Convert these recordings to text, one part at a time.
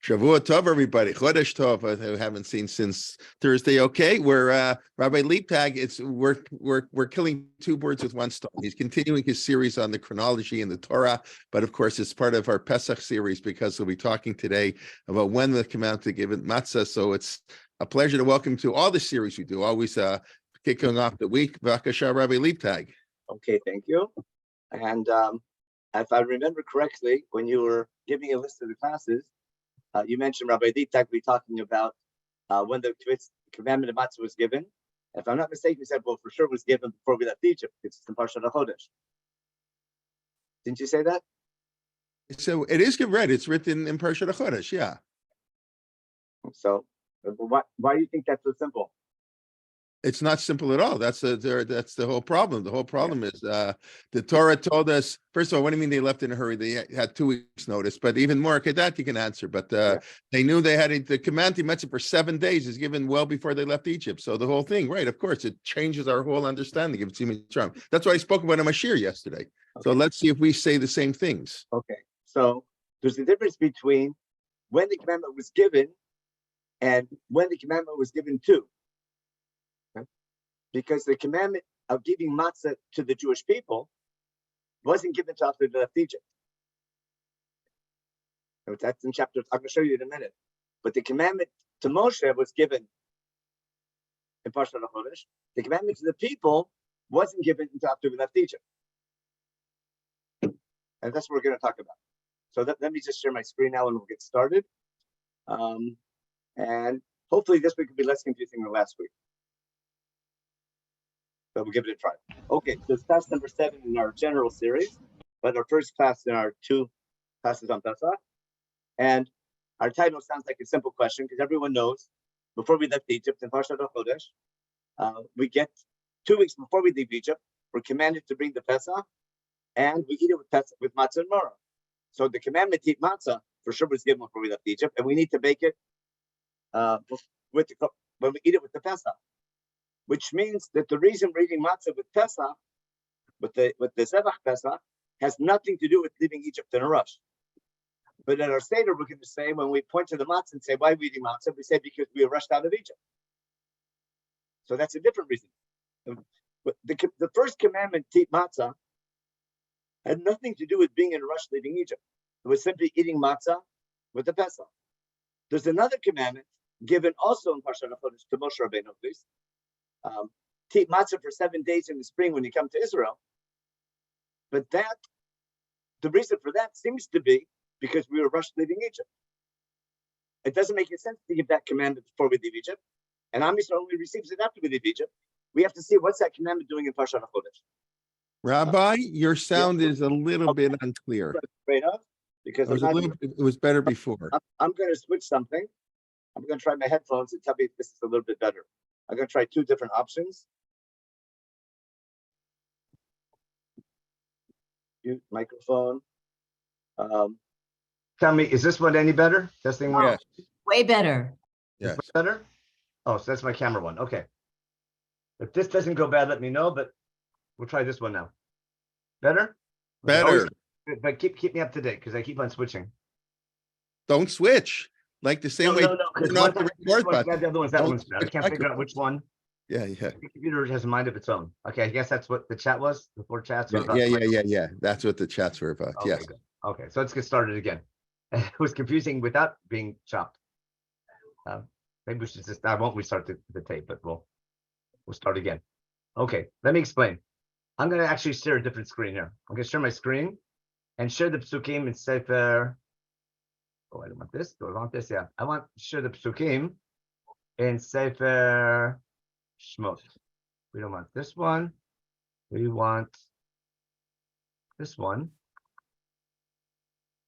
Shavua Tov, everybody. Chodesh Tov, I haven't seen since Thursday. Okay, we're Rabbi Leibtag. We're killing two birds with one stone. He's continuing his series on the chronology in the Torah, but of course, it's part of our Pesach series because we'll be talking today about when the command to give it Matza. So it's a pleasure to welcome to all the series we do. Always kicking off the week. Vakasha, Rabbi Leibtag. Okay, thank you. And if I remember correctly, when you were giving a list of the classes, you mentioned Rabbi Leibtag be talking about when the commandment of Matza was given. If I'm not mistaken, you said, well, for sure it was given before we left Egypt. It's in Parshat HaChodesh. Didn't you say that? So it is read. It's written in Parshat HaChodesh, yeah. So why do you think that's so simple? It's not simple at all. That's the whole problem. The whole problem is the Torah told us, first of all, what do you mean they left in a hurry? They had 2 weeks notice, but even more, okay, that you can answer. But they knew they had the command to Matza for 7 days is given well before they left Egypt. So the whole thing, right, of course, it changes our whole understanding of Tzimah Charm. That's why I spoke about a Mashir yesterday. Okay. So let's see if we say the same things. Okay, so there's a difference between when the commandment was given and when the commandment was given to. Because the commandment of giving matzah to the Jewish people wasn't given to after they left Egypt. That's in chapter, I'm going to show you in a minute. But the commandment to Moshe was given in Parshat HaChodesh. The commandment to the people wasn't given until after we left Egypt. And that's what we're going to talk about. So let me just share my screen now and we'll get started. And hopefully this week will be less confusing than last week. But we'll give it a try. Okay, so it's class number 7 in our general series, but our first class in our 2 classes on Pesach. And our title sounds like a simple question because everyone knows before we left Egypt in Parshat HaChodesh, we get 2 weeks before we leave Egypt, we're commanded to bring the Pesach, and we eat it with matzah and maror. So the commandment to eat matzah for sure was given before we left Egypt, and we need to bake it when we eat it with the Pesach. Which means that the reason we're eating matzah with Pesach, with the Zevach Pesach, has nothing to do with leaving Egypt in a rush. But at our Seder, we're going to say, when we point to the matzah and say, why are we eating matzah? We say, because we were rushed out of Egypt. So that's a different reason. But the first commandment, to eat matzah, had nothing to do with being in a rush leaving Egypt. It was simply eating matzah with the Pesach. There's another commandment given also in Parshat HaChodesh to Moshe Rabbeinu, please. To eat matzah for 7 days in the spring when you come to Israel. But the reason for that seems to be because we were rushed leaving Egypt. It doesn't make any sense to give that commandment before we leave Egypt. And Am Yisrael only receives it after we leave Egypt. We have to see what's that commandment doing in Parshat HaChodesh. Rabbi, your sound is a little bit unclear. Straight up, because it was better before. I'm going to switch something. I'm going to try my headphones and tell me if this is a little bit better. I'm going to try 2 different options. Mute microphone. Tell me, is this one any better? Testing one. Yes. Way better. Yes. Better? Oh, so that's my camera one. Okay. If this doesn't go bad, let me know, but we'll try this one now. Better? Better. But keep me up to date because I keep on switching. Don't switch. Like the same way. No, because not the record the button. other one's that one's bad. I can't figure out which one. Yeah. The computer has a mind of its own. Okay, I guess that's what the chat was. The 4 chats. Yeah. That's what the chats were about. Okay, yes. good. Okay, so let's get started again. It was confusing without being chopped. Maybe we should I won't restart the tape, but we'll start again. Okay, let me explain. I'm going to actually share a different screen here. I'm going to share my screen and share the psukim in Sefer. Oh, I don't want this. Do I want this? Yeah, I want to share the psukim in Sefer Shmot. We don't want this one. We want this one.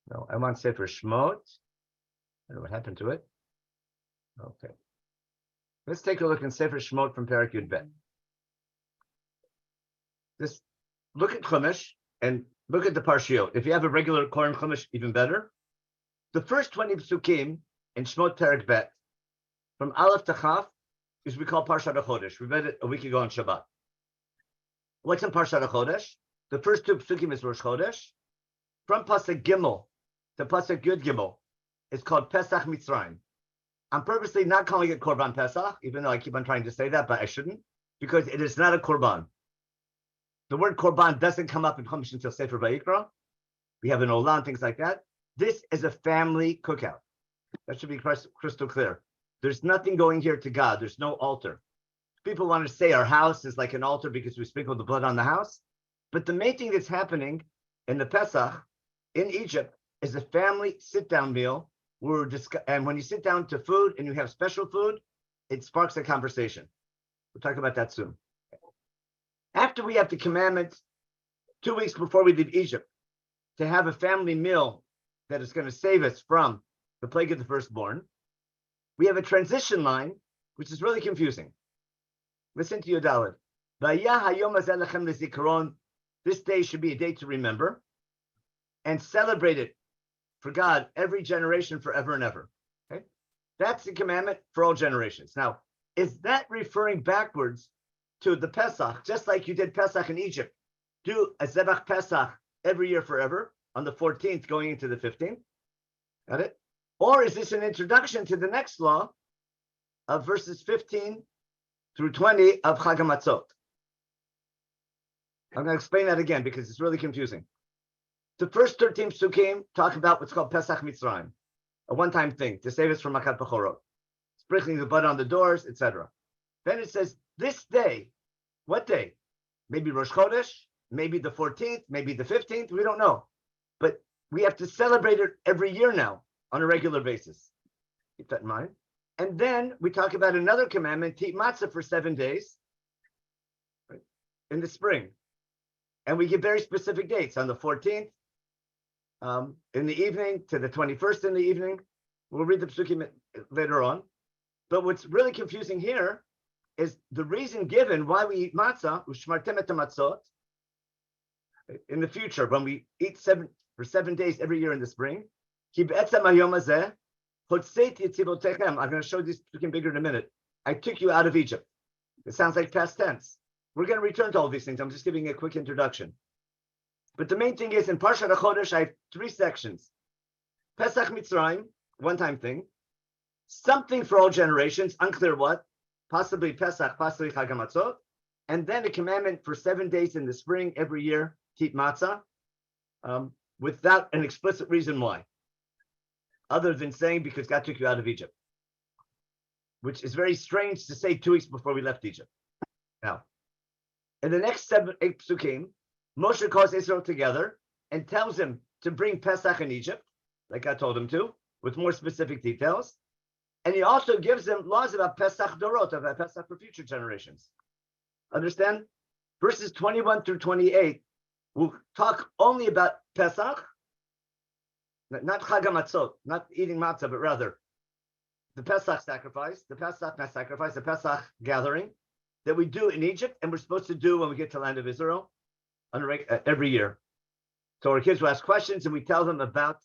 No, I want Sefer Shmot. I don't know what happened to it. Okay. Let's take a look in Sefer Shmot from Perek Yud Bet. Just look at Chumash and look at the Parshiot. If you have a regular Koran Chumash, even better. The first 20 psukim in Shmot Perek Bet, from Aleph to Chaf, is we call Parshat HaChodesh. We read it a week ago on Shabbat. What's in Parshat HaChodesh? The first 2 psukim is Rosh Chodesh. From Pasuk Gimel to Pasuk Yud Gimel is called Pesach Mitzrayim. I'm purposely not calling it Korban Pesach, even though I keep on trying to say that, but I shouldn't, because it is not a Korban. The word Korban doesn't come up in Chumash until Sefer Vayikra. We have an Olam, things like that. This is a family cookout. That should be crystal clear. There's nothing going here to God. There's no altar. People want to say our house is like an altar because we sprinkle the blood on the house. But the main thing that's happening in the Pesach in Egypt is a family sit-down meal. And when you sit down to food and you have special food, it sparks a conversation. We'll talk about that soon. After we have the commandment 2 weeks before we leave Egypt to have a family meal that is going to save us from the plague of the firstborn, we have a transition line, which is really confusing. Listen to Yodalit. This day should be a day to remember and celebrate it for God every generation forever and ever. Okay, that's the commandment for all generations. Now, is that referring backwards to the Pesach, just like you did Pesach in Egypt? Do a Zebach Pesach every year forever on the 14th going into the 15th. Got it? Or is this an introduction to the next law of verses 15 through 20 of Chag HaMatzot? I'm going to explain that again because it's really confusing. The first 13 psukim talk about what's called Pesach Mitzrayim, a one-time thing to save us from Makat Bechorot, sprinkling the blood on the doors, etc. Then it says, this day, what day? Maybe Rosh Chodesh, maybe the 14th, maybe the 15th, we don't know. But we have to celebrate it every year now on a regular basis. Keep that in mind. And then we talk about another commandment, to eat matzah for 7 days, right, in the spring. And we give very specific dates on the 14th in the evening to the 21st in the evening. We'll read the psukim later on. But what's really confusing here is the reason given why we eat matzah, ushmartem et hamatzot, in the future, when we eat for 7 days every year in the spring. I'm going to show this psukim bigger in a minute. I took you out of Egypt. It sounds like past tense. We're going to return to all these things. I'm just giving a quick introduction. But the main thing is in Parshat HaChodesh, I have 3 sections. Pesach Mitzrayim, one-time thing. Something for all generations, unclear what. Possibly Pesach, possibly Chag HaMatzot. And then a commandment for 7 days in the spring every year, to eat matzah, without an explicit reason why. Other than saying because God took you out of Egypt. Which is very strange to say 2 weeks before we left Egypt. Now, in the next 8 psukim, Moshe calls Israel together and tells him to bring Pesach in Egypt, like God told him to, with more specific details. And he also gives them laws about Pesach Dorot, about Pesach for future generations. Understand? Verses 21 through 28 will talk only about Pesach, not Chag HaMatzot, not eating matzah, but rather the Pesach sacrifice, the Pesach gathering, that we do in Egypt, and we're supposed to do when we get to the land of Israel every year. So our kids will ask questions, and we tell them about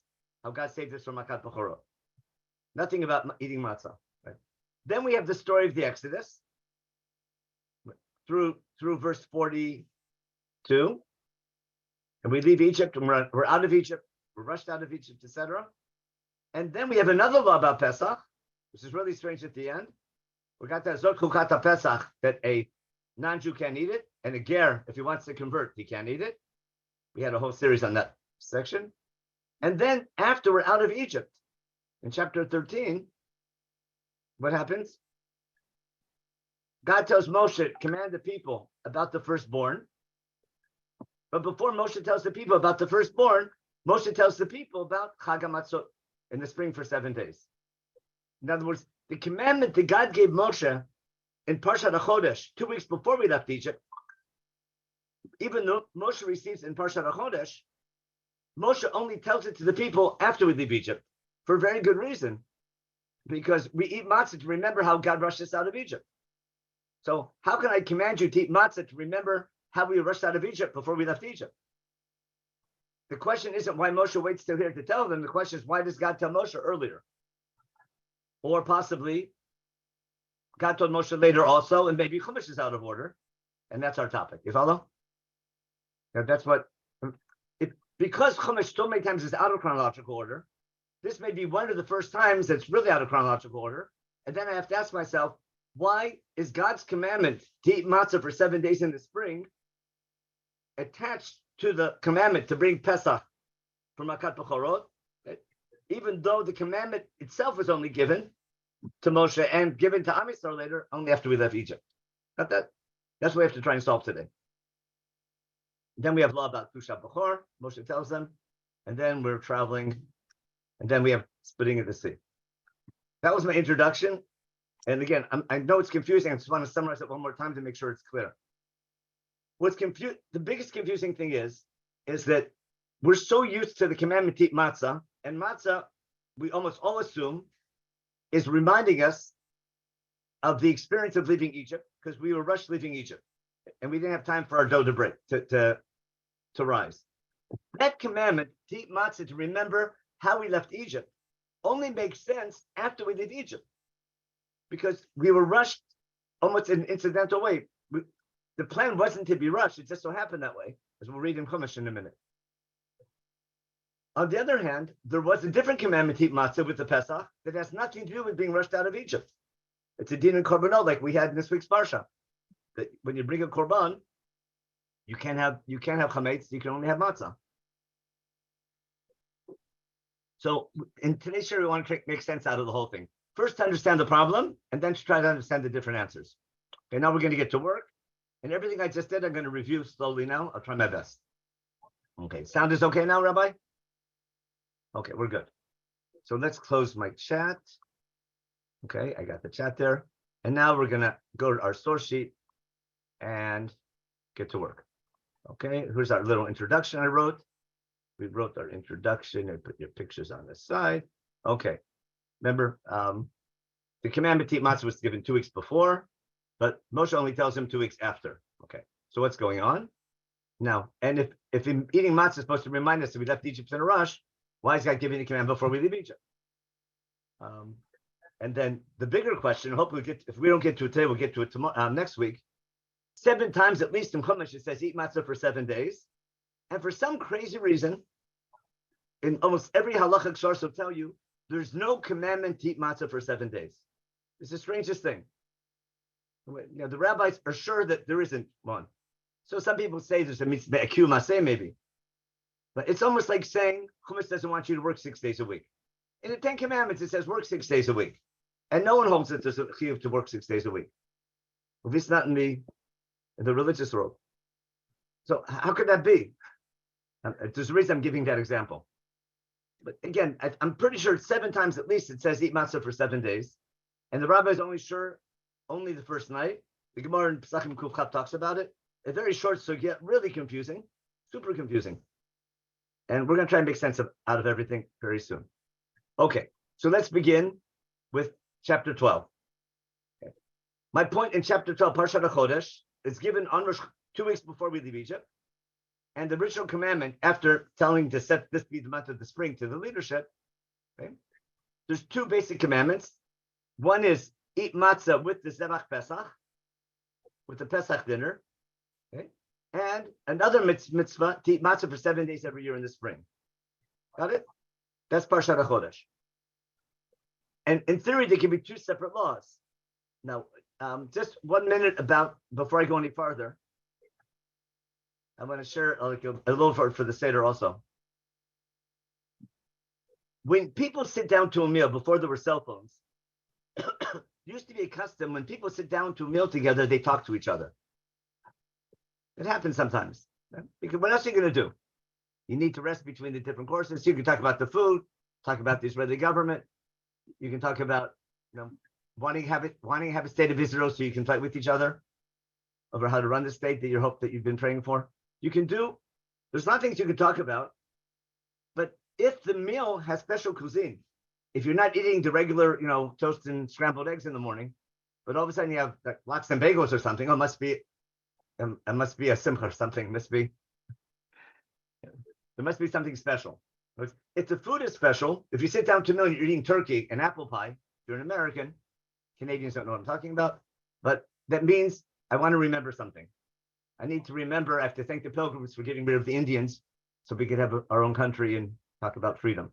how God saved us from Makat Bechorot. Nothing about eating matzah. Right? Then we have the story of the Exodus through verse 42, and we leave Egypt, and we're out of Egypt, we're rushed out of Egypt, etc. And then we have another law about Pesach, which is really strange at the end. We got that Zot Chukat Pesach, that a non-Jew can't eat it, and a ger, if he wants to convert, he can't eat it. We had a whole series on that section. And then after we're out of Egypt, in chapter 13, what happens? God tells Moshe, command the people about the firstborn. But before Moshe tells the people about the firstborn, Moshe tells the people about Chag HaMatzot in the spring for 7 days. In other words, the commandment that God gave Moshe in Parshat HaChodesh 2 weeks before we left Egypt, even though Moshe receives in Parshat HaChodesh, Moshe only tells it to the people after we leave Egypt for a very good reason, because we eat matzah to remember how God rushed us out of Egypt. So how can I command you to eat matzah to remember how we rushed out of Egypt before we left Egypt? The question isn't why Moshe waits till here to tell them. The question is, why does God tell Moshe earlier? Or possibly God told Moshe later also, and maybe Chumash is out of order, and that's our topic. You follow? Now that's what, because Chumash so many times is out of chronological order, this may be one of the first times that's really out of chronological order. And then I have to ask myself, why is God's commandment to eat matzah for 7 days in the spring attached to the commandment to bring Pesach from Makat Bechorot, even though the commandment itself was only given to Moshe and given to Am Yisrael later, only after we left Egypt? Not that. That's what we have to try and solve today. Then we have law about Tusha Bechor. Moshe tells them, and then we're traveling, and then we have splitting of the sea. That was my introduction. And again, I know it's confusing. I just want to summarize it one more time to make sure it's clear. The biggest confusing thing is that we're so used to the commandment to eat matzah, and matzah, we almost all assume, is reminding us of the experience of leaving Egypt, because we were rushed leaving Egypt, and we didn't have time for our dough to break, to rise. That commandment to eat matzah, to remember how we left Egypt, only makes sense after we leave Egypt, because we were rushed almost in an incidental way. The plan wasn't to be rushed, it just so happened that way, as we'll read in Chumash in a minute. On the other hand, there was a different commandment to eat matzah with the Pesach that has nothing to do with being rushed out of Egypt. It's a din in korbanot, like we had in this week's parsha. That when you bring a korban, you can't have chametz, you can only have matzah. So in today's show, we want to make sense out of the whole thing. First, to understand the problem, and then to try to understand the different answers. Okay, now we're going to get to work. And everything I just did, I'm going to review slowly now. I'll try my best. Okay, sound is okay now, Rabbi? Okay, we're good. So let's close my chat. Okay, I got the chat there. And now we're going to go to our source sheet and get to work. Okay, here's our little introduction I wrote. We wrote our introduction and put your pictures on the side. Okay, remember, the commandment to eat matzah was given 2 weeks before, but Moshe only tells him 2 weeks after. Okay, so what's going on now? And if eating matzah is supposed to remind us that we left Egypt in a rush, why is God giving the command before we leave Egypt? And then the bigger question, hopefully if we don't get to it today, we'll get to it tomorrow, next week. 7 times at least in Chumash it says eat matzah for 7 days. And for some crazy reason, in almost every halachic source will tell you there's no commandment to eat matzah for 7 days. It's the strangest thing. You know, the rabbis are sure that there isn't one. So some people say there's a mitzvah maseh maybe. But it's almost like saying Chumash doesn't want you to work 6 days a week. In the 10 Commandments, it says work 6 days a week. And no one holds that there's a chiyuv to work 6 days a week. At least not in the religious world. So how could that be? There's a reason I'm giving that example. But again, I'm pretty sure 7 times at least it says eat matzah for 7 days. And the rabbi is only sure only the first night. The Gemara in Pesachim Kuf Chaf talks about it. It's very short, so get really confusing, super confusing. And we're going to try and make sense out of everything very soon. Okay, so let's begin with chapter 12. Okay. My point in chapter 12, Parshat HaChodesh, is given on 2 weeks before we leave Egypt. And the original commandment, after telling to set this be the month of the spring to the leadership, okay, there's 2 basic commandments. One is eat matzah with the Zebach Pesach, with the Pesach dinner. Okay? And another mitzvah to eat matzah for 7 days every year in the spring. Got it? That's Parshat HaChodesh. And in theory, there can be 2 separate laws. Now, just 1 minute before I go any farther, I want to share a little for the Seder also. When people sit down to a meal, before there were cell phones, there used to be a custom when people sit down to a meal together, they talk to each other. It happens sometimes. Because what else are you going to do? You need to rest between the different courses. You can talk about the food, talk about the Israeli government. You can talk about, wanting to have a state of Israel so you can fight with each other over how to run the state that you hope that you've been praying for. There's a lot of things you can talk about, but if the meal has special cuisine, if you're not eating the regular, toast and scrambled eggs in the morning, but all of a sudden you have like lox and bagels or something, it must be a simcha or something, there must be something special. If the food is special, if you sit down to a meal and you're eating turkey and apple pie, if you're an American, Canadians don't know what I'm talking about, but that means I want to remember something. I need to remember, I have to thank the pilgrims for getting rid of the Indians so we could have our own country and talk about freedom.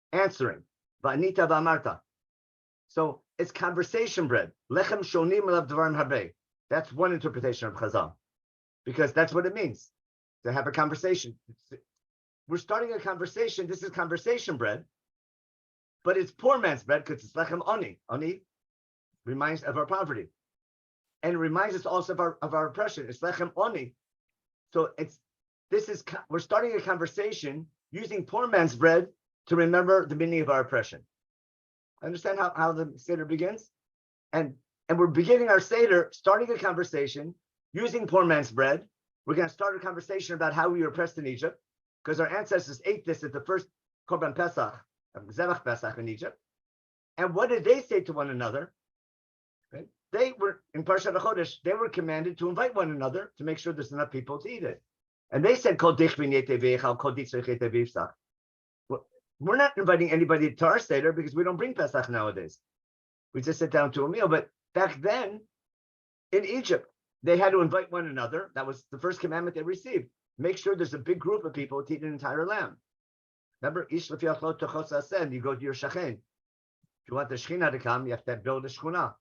answering. Va'anita va'amarta. So it's conversation bread. Lechem shonim alav dvarim harbe. That's one interpretation of Chazal, because that's what it means to have a conversation. We're starting a conversation. This is conversation bread, but it's poor man's bread because it's lechem oni. Oni reminds of our poverty, and reminds us also of our oppression. It's lechem oni. So we're starting a conversation using poor man's bread to remember the meaning of our oppression. Understand how the Seder begins? And we're beginning our Seder, starting a conversation using poor man's bread. We're going to start a conversation about how we were oppressed in Egypt, because our ancestors ate this at the first Korban Pesach, Zevach Pesach in Egypt. And what did they say to one another? Right? They were, in Parshat HaChodesh, they were commanded to invite one another to make sure there's enough people to eat it. And they said, Kol dich v'nete v'echal, kol ditzrei chete v'yifsach. We're not inviting anybody to our Seder because we don't bring Pesach nowadays. We just sit down to a meal. But back then, in Egypt, they had to invite one another. That was the first commandment they received. Make sure there's a big group of people to eat an entire lamb. Remember, Ish lefiach lo tochos hasen, you go to your shachen. If you want the Shechina to come, you have to build a shechuna.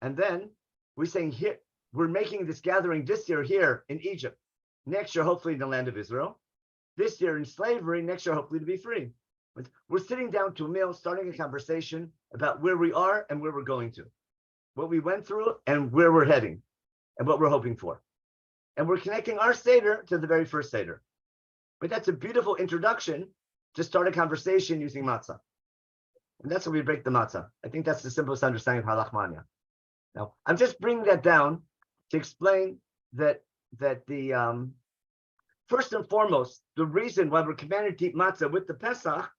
And then we're saying here, we're making this gathering this year here in Egypt. Next year, hopefully in the land of Israel. This year in slavery, next year hopefully to be free. But we're sitting down to a meal, starting a conversation about where we are and where we're going to, what we went through and where we're heading, and what we're hoping for. And we're connecting our Seder to the very first Seder. But that's a beautiful introduction to start a conversation using matzah. And that's how we break the matzah. I think that's the simplest understanding of halachmania. Now, I'm just bringing that down to explain that the first and foremost, the reason why we're commanded to eat matzah with the Pesach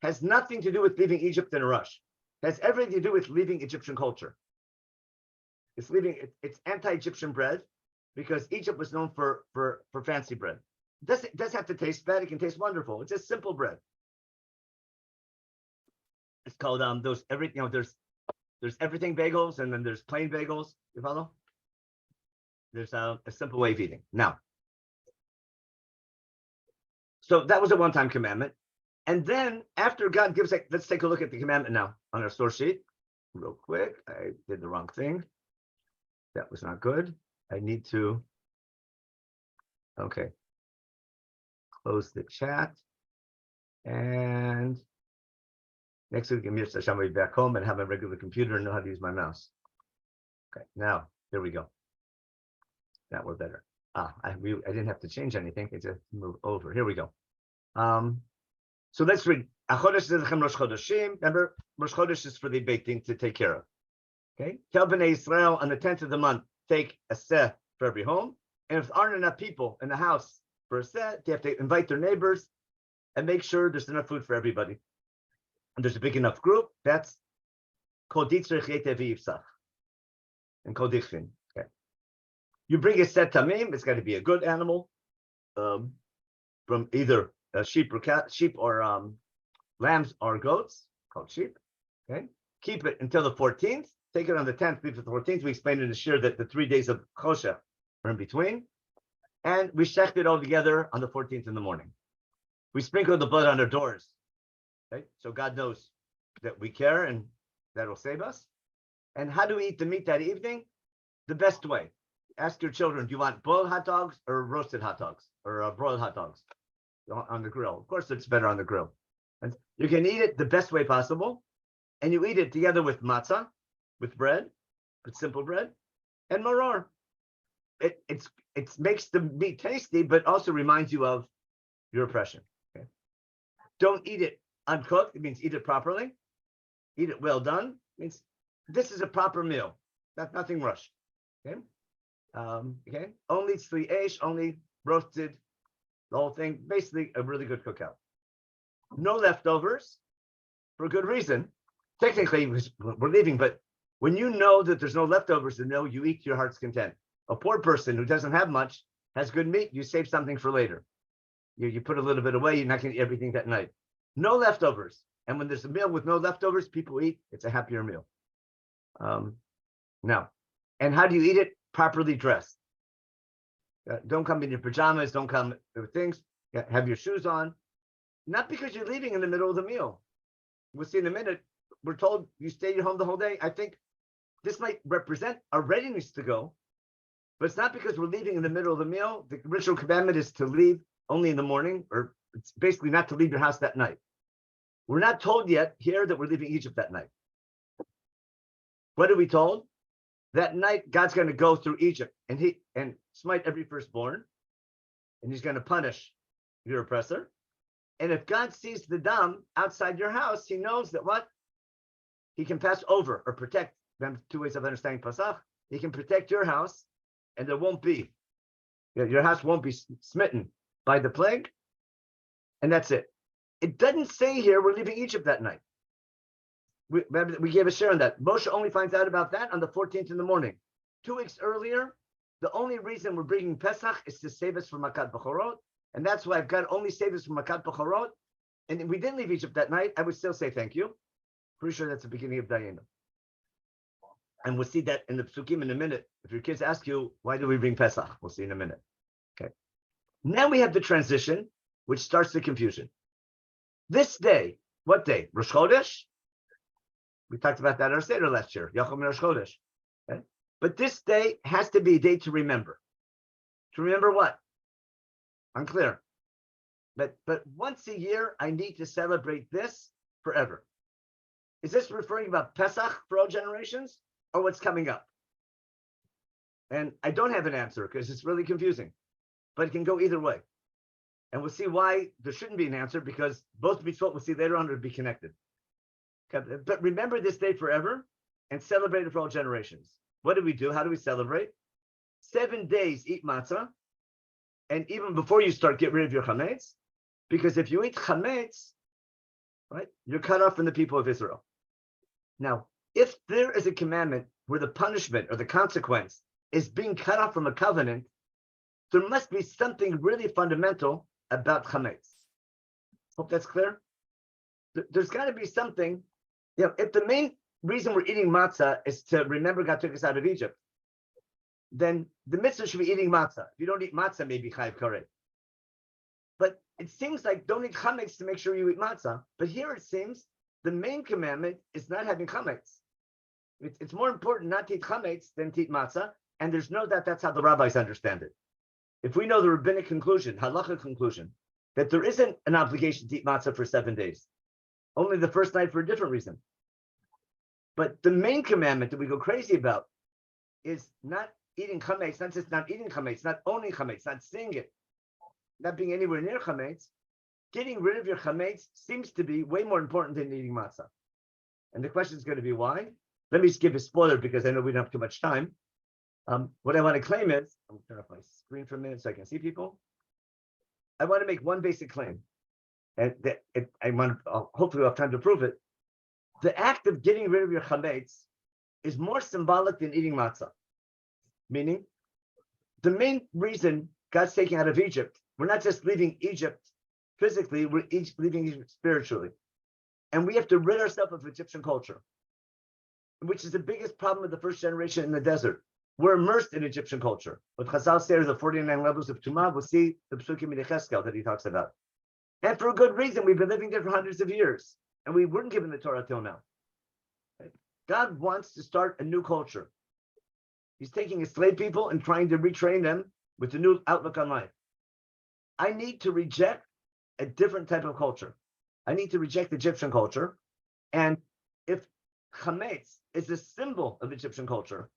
has nothing to do with leaving Egypt in a rush. It has everything to do with leaving Egyptian culture. It's anti-Egyptian bread because Egypt was known for fancy bread. It doesn't have to taste bad. It can taste wonderful. It's just simple bread. It's called there's everything bagels, and then there's plain bagels. You follow? There's a simple way of eating. Now, so that was a one-time commandment. And then after God gives, let's take a look at the commandment now on our source sheet. Real quick, I did the wrong thing. That was not good. I need to, okay. Close the chat. And next week, Amir says I'm back home and have a regular computer and know how to use my mouse. Okay, now, here we go. Now we're better. I didn't have to change anything. It just move over. Here we go. So let's read. Remember, Rosh Chodesh is for the Beit Din to take care of. Okay. Tell Bnei Israel on the 10th of the month, take a seh for every home. And if there aren't enough people in the house for a seh, they have to invite their neighbors and make sure there's enough food for everybody. And there's a big enough group. That's kol ditzrei chete v'yifsach and kol dichvin. Okay. You bring a set tamim. It's got to be a good animal, from either sheep or lambs or goats, called sheep. Okay. Keep it until the 14th. Take it on the 10th, leave it the 14th. We explained in the shir that the 3 days of Choshech are in between. And we shecht it all together on the 14th in the morning. We sprinkle the blood on our doors. Okay? So God knows that we care and that'll save us. And how do we eat the meat that evening? The best way. Ask your children, do you want boiled hot dogs or roasted hot dogs or broiled hot dogs on the grill? Of course, it's better on the grill. And you can eat it the best way possible. And you eat it together with matzah, with bread, with simple bread, and maror. It makes the meat tasty, but also reminds you of your oppression. Okay? Don't eat it uncooked. It means eat it properly. Eat it well done. It means this is a proper meal. That's nothing rushed. Okay. Okay. Only tzli eish, only roasted, the whole thing. Basically, a really good cookout. No leftovers, for a good reason. Technically, we're leaving, but when you know that there's no leftovers, you know you eat to your heart's content. A poor person who doesn't have much has good meat. You save something for later. You put a little bit away. You're not going to eat everything that night. No leftovers. And when there's a meal with no leftovers, people eat. It's a happier meal. Now, and how do you eat it? Properly dressed. Don't come in your pajamas. Don't come with things. Have your shoes on. not because you're leaving in the middle of the meal. We'll see in a minute. We're told you stay at home the whole day. I think this might represent our readiness to go, but it's not because we're leaving in the middle of the meal. The original commandment is to leave only in the morning, or it's basically not to leave your house that night. We're not told yet here that we're leaving Egypt that night. What are we told? That night, God's going to go through Egypt and smite every firstborn, and he's going to punish your oppressor. And if God sees the dam outside your house, he knows that what? He can pass over or protect. Them two ways of understanding Pasach. He can protect your house, and there won't be, your house won't be smitten by the plague, and that's it. It doesn't say here we're leaving Egypt that night. We gave a share on that. Moshe only finds out about that on the 14th in the morning. 2 weeks earlier, the only reason we're bringing Pesach is to save us from Makat Bechorot, and that's why God only saved us from Makat Bechorot. And if we didn't leave Egypt that night, I would still say thank you. Pretty sure that's the beginning of Dayenu. And we'll see that in the Psukim in a minute. If your kids ask you, why do we bring Pesach? We'll see in a minute. Okay. Now we have the transition, which starts the confusion. This day, what day? Rosh Chodesh? We talked about that in our Seder last year. Yachom Rosh Chodesh. Okay. But this day has to be a day to remember. To remember what? Unclear. But once a year, I need to celebrate this forever. Is this referring about Pesach for all generations, or what's coming up? And I don't have an answer because it's really confusing, but it can go either way. And we'll see why there shouldn't be an answer, because both mitzvot we'll see later on would be connected. Okay. But remember this day forever and celebrate it for all generations. What do we do? How do we celebrate? 7 days eat matzah, and even before you start, get rid of your chametz, because if you eat chametz, right, you're cut off from the people of Israel. Now, if there is a commandment where the punishment or the consequence is being cut off from a covenant, there must be something really fundamental about chametz. Hope that's clear. There's got to be something. If the main reason we're eating matzah is to remember God took us out of Egypt, then the mitzvah should be eating matzah. If you don't eat matzah, maybe chayiv karet. But it seems like don't eat chametz to make sure you eat matzah. But here it seems the main commandment is not having chametz. It's more important not to eat chametz than to eat matzah. And there's no doubt that's how the rabbis understand it. If we know the rabbinic conclusion, halacha conclusion, that there isn't an obligation to eat matzah for 7 days, only the first night for a different reason. But the main commandment that we go crazy about is not eating chametz, not just not eating chametz, not owning chametz, not seeing it, not being anywhere near chametz. Getting rid of your chametz seems to be way more important than eating matzah. And the question is going to be why? Let me just give a spoiler because I know we don't have too much time. What I want to claim is, I'm going to turn off my screen for a minute so I can see people. I want to make one basic claim, and hopefully we'll have time to prove it. The act of getting rid of your chametz is more symbolic than eating matzah. Meaning, the main reason God's taking out of Egypt, we're not just leaving Egypt physically, we're leaving Egypt spiritually. And we have to rid ourselves of Egyptian culture, which is the biggest problem of the first generation in the desert. We're immersed in Egyptian culture. What Chazal says, the 49 levels of Tumah, we'll see the Psukim in Yecheskel that he talks about. And for a good reason, we've been living there for hundreds of years, and we weren't given the Torah till now. God wants to start a new culture. He's taking enslaved people and trying to retrain them with a new outlook on life. I need to reject a different type of culture. I need to reject Egyptian culture. And if chametz is a symbol of Egyptian culture,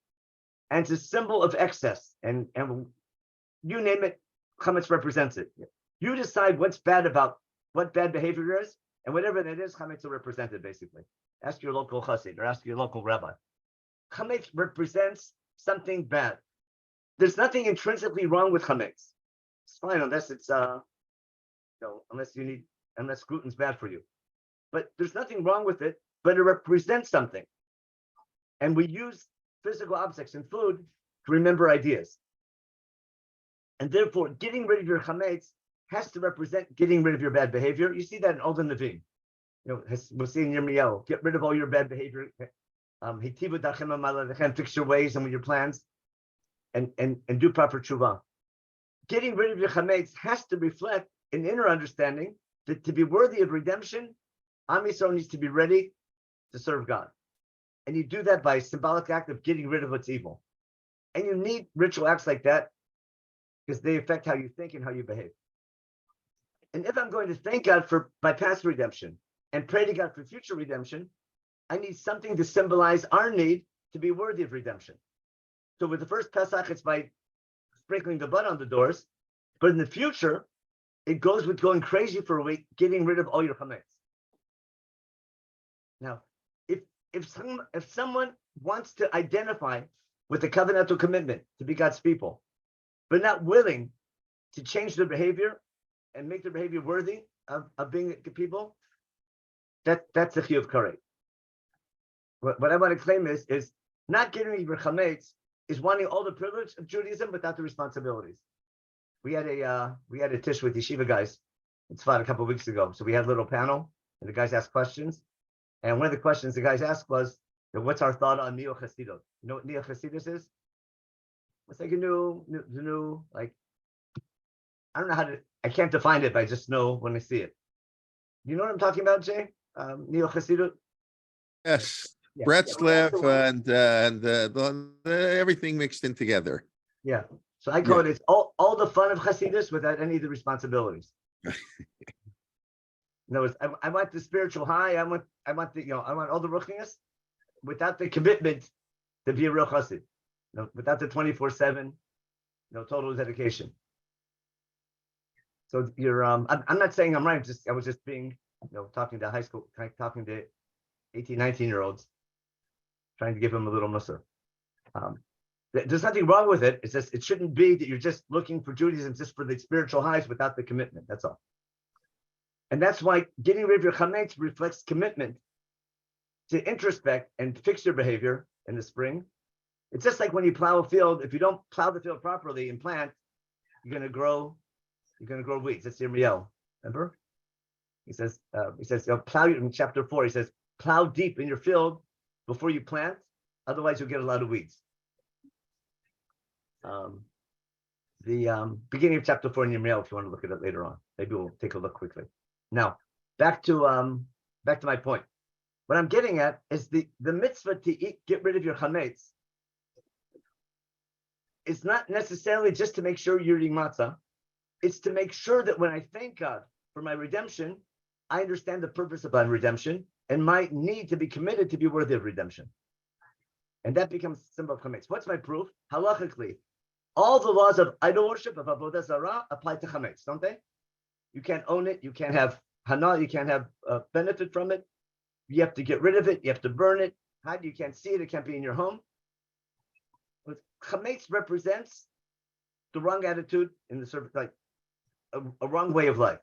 and it's a symbol of excess, and you name it, chametz represents it. You decide what's bad about what bad behavior is, and whatever that is, chametz will represent it, basically. Ask your local chassid or ask your local rabbi. Chametz represents something bad. There's nothing intrinsically wrong with chametz. It's fine unless it's unless gluten's bad for you. But there's nothing wrong with it, but it represents something. And we use physical objects and food to remember ideas. And therefore, getting rid of your chametz has to represent getting rid of your bad behavior. You see that in Old Nevi'im. We'll see in Yirmiyahu, get rid of all your bad behavior. Fix your ways and with your plans, and do proper tshuva. Getting rid of your chametz has to reflect an inner understanding to be worthy of redemption, Am Yisrael needs to be ready to serve God. And you do that by a symbolic act of getting rid of what's evil. And you need ritual acts like that because they affect how you think and how you behave. And if I'm going to thank God for my past redemption and pray to God for future redemption, I need something to symbolize our need to be worthy of redemption. So with the first Pesach, it's by sprinkling the blood on the doors. But in the future, it goes with going crazy for a week, getting rid of all your chametz. Now, if someone wants to identify with the covenantal commitment to be God's people, but not willing to change their behavior and make their behavior worthy of being a people, that's the chiyuv karei. What I want to claim is not getting rid of your chametz is wanting all the privilege of Judaism without the responsibilities. We had a tish with yeshiva guys in Tzfat a couple of weeks ago. So we had a little panel and the guys asked questions. And one of the questions the guys asked was, what's our thought on Neo Chasidot? You know what Neo Chasidus is? It's like a new, like, I don't know I can't define it, but I just know when I see it. You know what I'm talking about, Jay? Neo Chasidut? Yes. Yeah. Bretzlev and everything mixed in together. Yeah. So I call it, it's all the fun of Chasidus without any of the responsibilities. In other words, I want the spiritual high. I want all the ruchnius without the commitment to be a real chassid. Without the 24/7, total dedication. So you're, I'm not saying I'm right. I was just being, talking to high school, talking to 18, 19-year-olds, trying to give them a little musar. There's nothing wrong with it. It's just, it shouldn't be that you're just looking for Judaism just for the spiritual highs without the commitment. That's all. And that's why getting rid of your chametz reflects commitment to introspect and fix your behavior in the spring. It's just like when you plow a field. If you don't plow the field properly and plant, you're going to grow weeds. That's Yirmiyahu. Remember? He says, plow in chapter 4. He says, plow deep in your field before you plant. Otherwise, you'll get a lot of weeds. The beginning of chapter 4 in Yirmiyahu, if you want to look at it later on. Maybe we'll take a look quickly. Now, back to my point. What I'm getting at is the mitzvah to get rid of your chametz. It's not necessarily just to make sure you're eating matzah. It's to make sure that when I thank God for my redemption, I understand the purpose of my redemption and my need to be committed to be worthy of redemption. And that becomes a symbol of chametz. What's my proof? Halachically, all the laws of idol worship, of avodah zarah, apply to chametz, don't they? You can't own it. You can't have hana. You can't have benefit from it. You have to get rid of it. You have to burn it. You can't see it. It can't be in your home. But chametz represents the wrong attitude in the service, like a wrong way of life,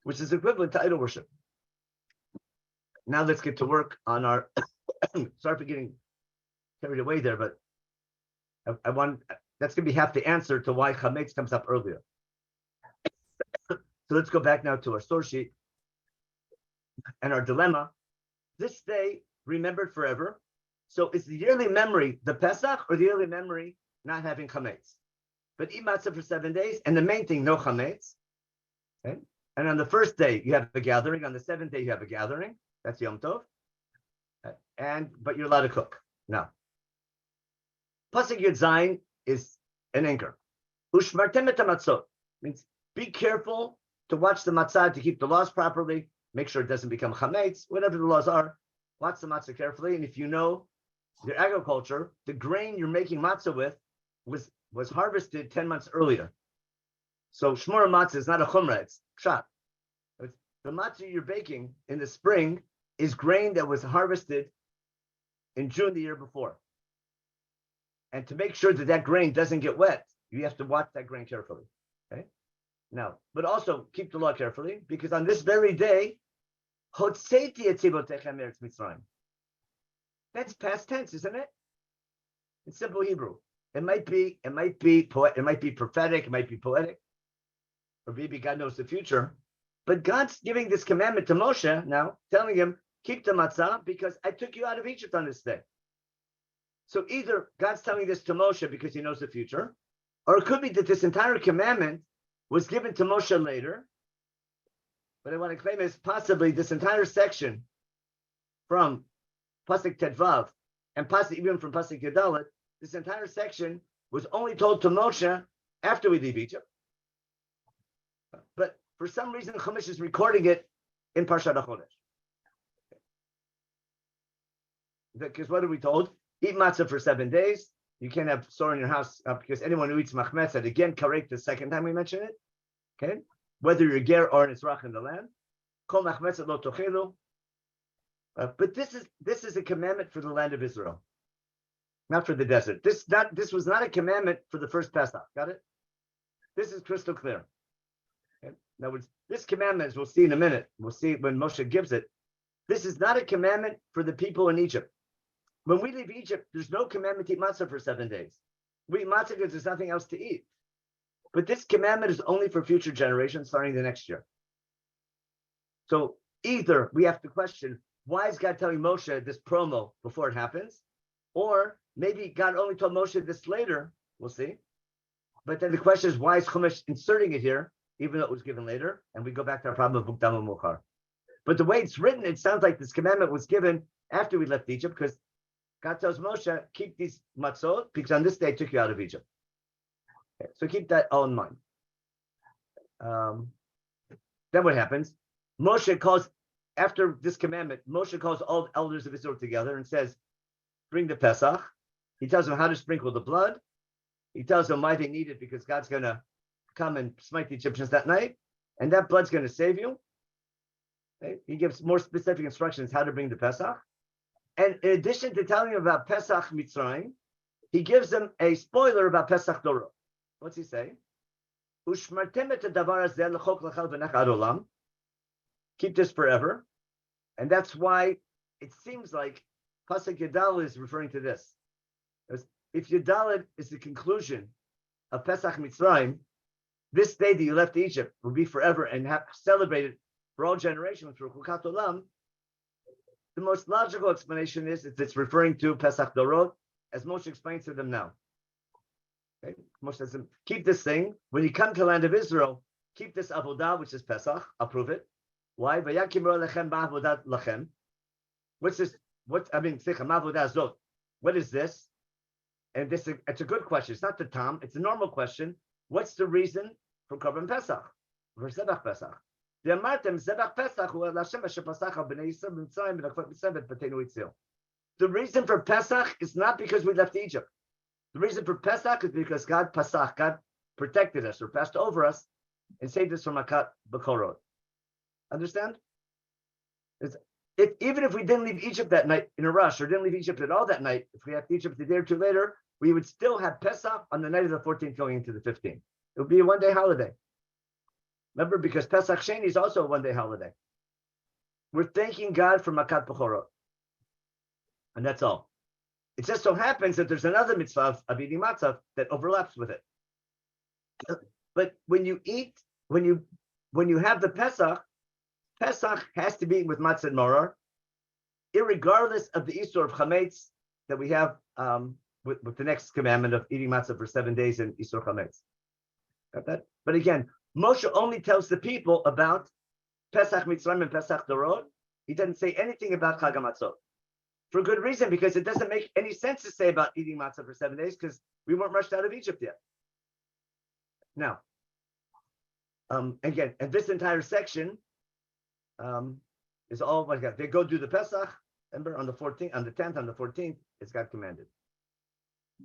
which is equivalent to idol worship. Now let's get to work on our. Sorry for getting carried away there, but I want that's going to be half the answer to why chametz comes up earlier. So let's go back now to our source sheet and our dilemma. This day remembered forever. So is the yearly memory the Pesach or the yearly memory not having chametz? But eat matzah for 7 days, and the main thing, no chametz. Okay? And on the first day you have a gathering. On the 7th day you have a gathering. That's Yom Tov. But you're allowed to cook now. Pasuk Yud Zayin is an anchor. Ushmartem et hamatzot means be careful to watch the matzah to keep the laws properly. Make sure it doesn't become chametz. Whatever the laws are, watch the matzah carefully. And if you know your agriculture, the grain you're making matzah with was harvested 10 months earlier. So shmura matzah is not a chumrah, it's pshat. The matzah you're baking in the spring is grain that was harvested in June the year before. And to make sure that grain doesn't get wet, you have to watch that grain carefully. Okay. Now, but also keep the law carefully, because on this very day, Hotzeti et tzivotechem eretz Mitzrayim. That's past tense, isn't it? It's simple Hebrew. It might be prophetic, it might be poetic, or maybe God knows the future. But God's giving this commandment to Moshe now, telling him, keep the matzah because I took you out of Egypt on this day. So either God's telling this to Moshe because he knows the future, or it could be that this entire commandment was given to Moshe later, what I want to claim is possibly this entire section from Pasuk Tedvav and even from Pasuk Gedalit, this entire section was only told to Moshe after we leave Egypt. But for some reason, Chumash is recording it in Parshat HaChodesh. Because what are we told? Eat matzah for 7 days. You can't have sorrow in your house because anyone who eats machmetzah, again, correct the second time we mentioned it. Okay, whether you're ger or an israch in the land. Kol machmetzah lo tochelu. But this is a commandment for the land of Israel, not for the desert. This was not a commandment for the first Pesach. Got it? This is crystal clear. Okay? In other words, this commandment, as we'll see in a minute, we'll see when Moshe gives it. This is not a commandment for the people in Egypt. When we leave Egypt, there's no commandment to eat matzah for 7 days. We eat matzah because there's nothing else to eat. But this commandment is only for future generations starting the next year. So either we have to question, why is God telling Moshe this promo before it happens? Or maybe God only told Moshe this later, we'll see. But then the question is, why is Chumash inserting it here, even though it was given later? And we go back to our problem of Mukdam Mukhar. But the way it's written, it sounds like this commandment was given after we left Egypt, because God tells Moshe, keep these matzot, because on this day I took you out of Egypt. Okay, so keep that all in mind. Then what happens? Moshe calls, after this commandment, Moshe calls all the elders of Israel together and says, bring the Pesach. He tells them how to sprinkle the blood. He tells them why they need it, because God's going to come and smite the Egyptians that night, and that blood's going to save you. Okay? He gives more specific instructions how to bring the Pesach. And in addition to telling them about Pesach Mitzrayim, he gives them a spoiler about Pesach Dorot. What's he say? Keep this forever. And that's why it seems like Pasuk Yudalid is referring to this. If Yudalid is the conclusion of Pesach Mitzrayim, this day that you left Egypt will be forever and have celebrated for all generations through Chukat Olam. The most logical explanation is it's referring to Pesach Dorot, as Moshe explains to them now. Okay? Moshe says, keep this thing. When you come to the land of Israel, keep this avodah, which is Pesach. I'll prove it. Why? What's this? What is this? And this, it's a good question. It's not the Tom. It's a normal question. What's the reason for Korban Pesach? For Zebach Pesach. The reason for Pesach is not because we left Egypt. The reason for Pesach is because God protected us or passed over us and saved us from Akat B'Korot. Understand? Even if we didn't leave Egypt that night in a rush, or didn't leave Egypt at all that night, if we left Egypt a day or two later, we would still have Pesach on the night of the 14th going into the 15th. It would be a one-day holiday. Remember, because Pesach Sheni is also a one-day holiday. We're thanking God for Makat B'Chorot. And that's all. It just so happens that there's another mitzvah of eating matzah that overlaps with it. But when you have the Pesach has to be with matzah and maror, irregardless of the Isur of Chametz that we have with the next commandment of eating matzah for 7 days in Isur Chametz. Got that? But again, Moshe only tells the people about Pesach Mitzrayim and Pesach Dorot. He doesn't say anything about Chag HaMatzot. For good reason, because it doesn't make any sense to say about eating matzah for 7 days, because we weren't rushed out of Egypt yet. Now, again, and this entire section is all what God. They go do the Pesach. Remember, on the 14th, on the 10th, on the 14th, it's God commanded.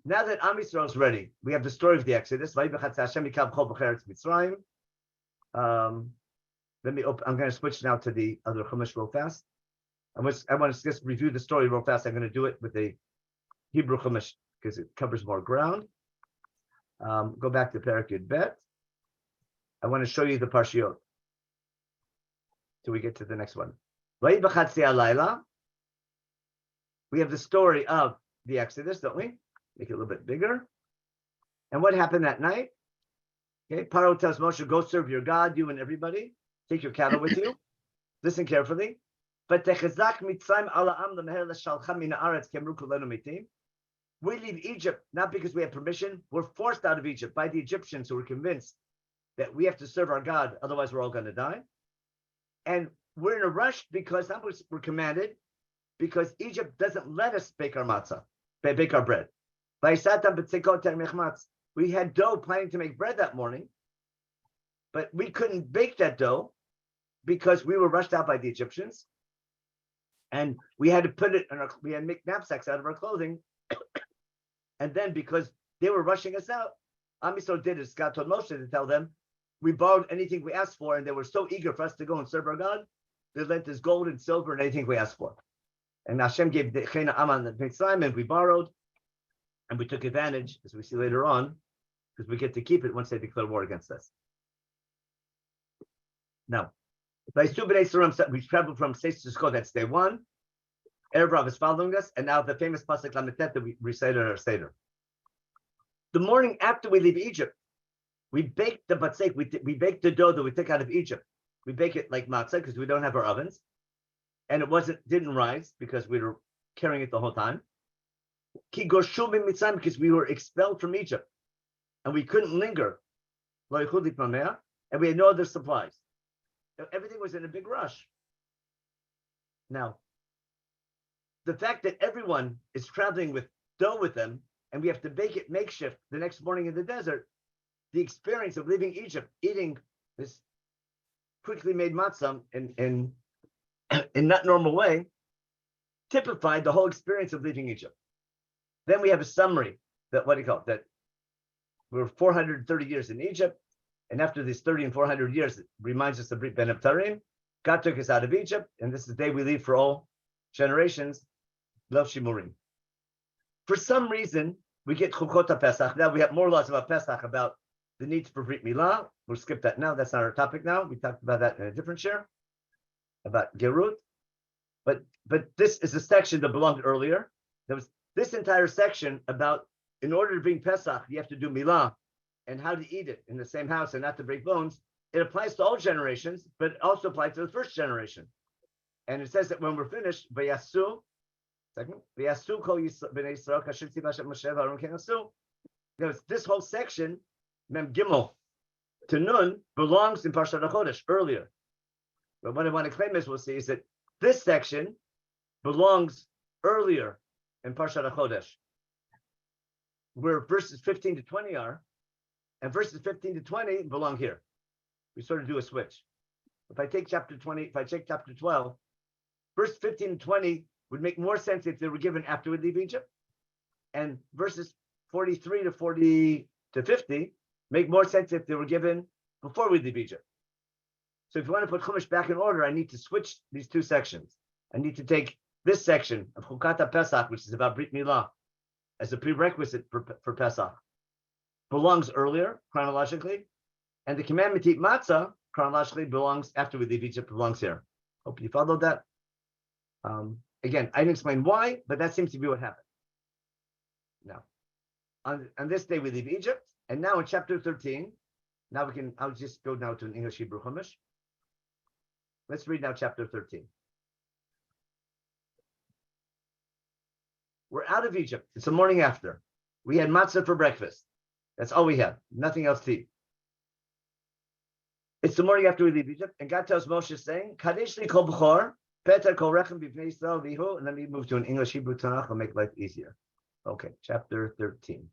Now that Am Yisrael is ready, we have the story of the Exodus. I'm going to switch now to the other Chumash real fast. I want to just review the story real fast. I'm going to do it with the Hebrew Chumash because it covers more ground. Go back to Perek Yud Bet. I want to show you the Parshiot till we get to the next one. We have the story of the Exodus, don't we? Make it a little bit bigger. And what happened that night? Okay, Paro tells Moshe, go serve your God, you and everybody. Take your cattle with you. Listen carefully. But we leave Egypt not because we have permission. We're forced out of Egypt by the Egyptians who were convinced that we have to serve our God, otherwise we're all going to die. And we're in a rush because we're commanded, because Egypt doesn't let us bake our matzah, bake our bread. We had dough planning to make bread that morning, but we couldn't bake that dough because we were rushed out by the Egyptians. And we had to put it in we had to make knapsacks out of our clothing. And then because they were rushing us out, Am Yisrael did is God told Moshe to tell them, we borrowed anything we asked for, and they were so eager for us to go and serve our God, they lent us gold and silver and anything we asked for. And Hashem gave the Chena Aman the Mitzrayim, and we borrowed, and we took advantage, as we see later on, because we get to keep it once they declare war against us. Now, we traveled from Seis to Sukkot, that's day one. Erev Rav is following us, and now the famous pasuk Lametet that we recited at our Seder. The morning after we leave Egypt, we baked the batzek, we baked the dough that we took out of Egypt. We bake it like matzah because we don't have our ovens. And it didn't rise because we were carrying it the whole time. Ki gorshu mitzrayim, because we were expelled from Egypt. And we couldn't linger. And we had no other supplies. Everything was in a big rush. Now, the fact that everyone is traveling with dough with them, and we have to bake it makeshift the next morning in the desert, the experience of leaving Egypt, eating this quickly made matzah in not normal way, typified the whole experience of leaving Egypt. Then we have a summary that, that we're 430 years in Egypt, and after these 30 and 400 years, it reminds us of Brit Ben Abtarim. God took us out of Egypt, and this is the day we leave for all generations, Lov Shimurim. For some reason, we get Chukot Pesach. Now we have more laws about Pesach, about the need for Brit Milah. We'll skip that now. That's not our topic now. We talked about that in a different share, about Gerut. But this is a section that belonged earlier. There was this entire section about, in order to bring Pesach, you have to do Milah and how to eat it in the same house and not to break bones. It applies to all generations, but it also applies to the first generation. And it says that when we're finished, Vayasu, this whole section, Mem Gimel to Nun, belongs in Parshat HaChodesh earlier. But what I want to claim is, we'll see, is that this section belongs earlier in Parshat HaChodesh, where verses 15 to 20 are, and verses 15 to 20 belong here. We sort of do a switch. If I take chapter 20, if I take chapter 12, verse 15 and 20 would make more sense if they were given after we leave Egypt. And verses 43 to 40 to 50 make more sense if they were given before we leave Egypt. So if you want to put Chumash back in order, I need to switch these two sections. I need to take this section of Chukata Pesach, which is about Brit Milah, as a prerequisite for Pesach. Belongs earlier, chronologically, and the commandment to eat matzah, chronologically, belongs after we leave Egypt, belongs here. Hope you followed that. Again, I didn't explain why, but that seems to be what happened. Now, on this day we leave Egypt, and now in chapter 13, I'll just go now to an English Hebrew Chumash. Let's read now chapter 13. We're out of Egypt. It's the morning after. We had matzah for breakfast. That's all we had. Nothing else to eat. It's the morning after we leave Egypt, and God tells Moshe, saying, Kadesh li kol b'chor, Peter kol rechem b'fnei Yisrael vihu. And let me move to an English Hebrew Tanakh. I'll make life easier. Okay, chapter 13.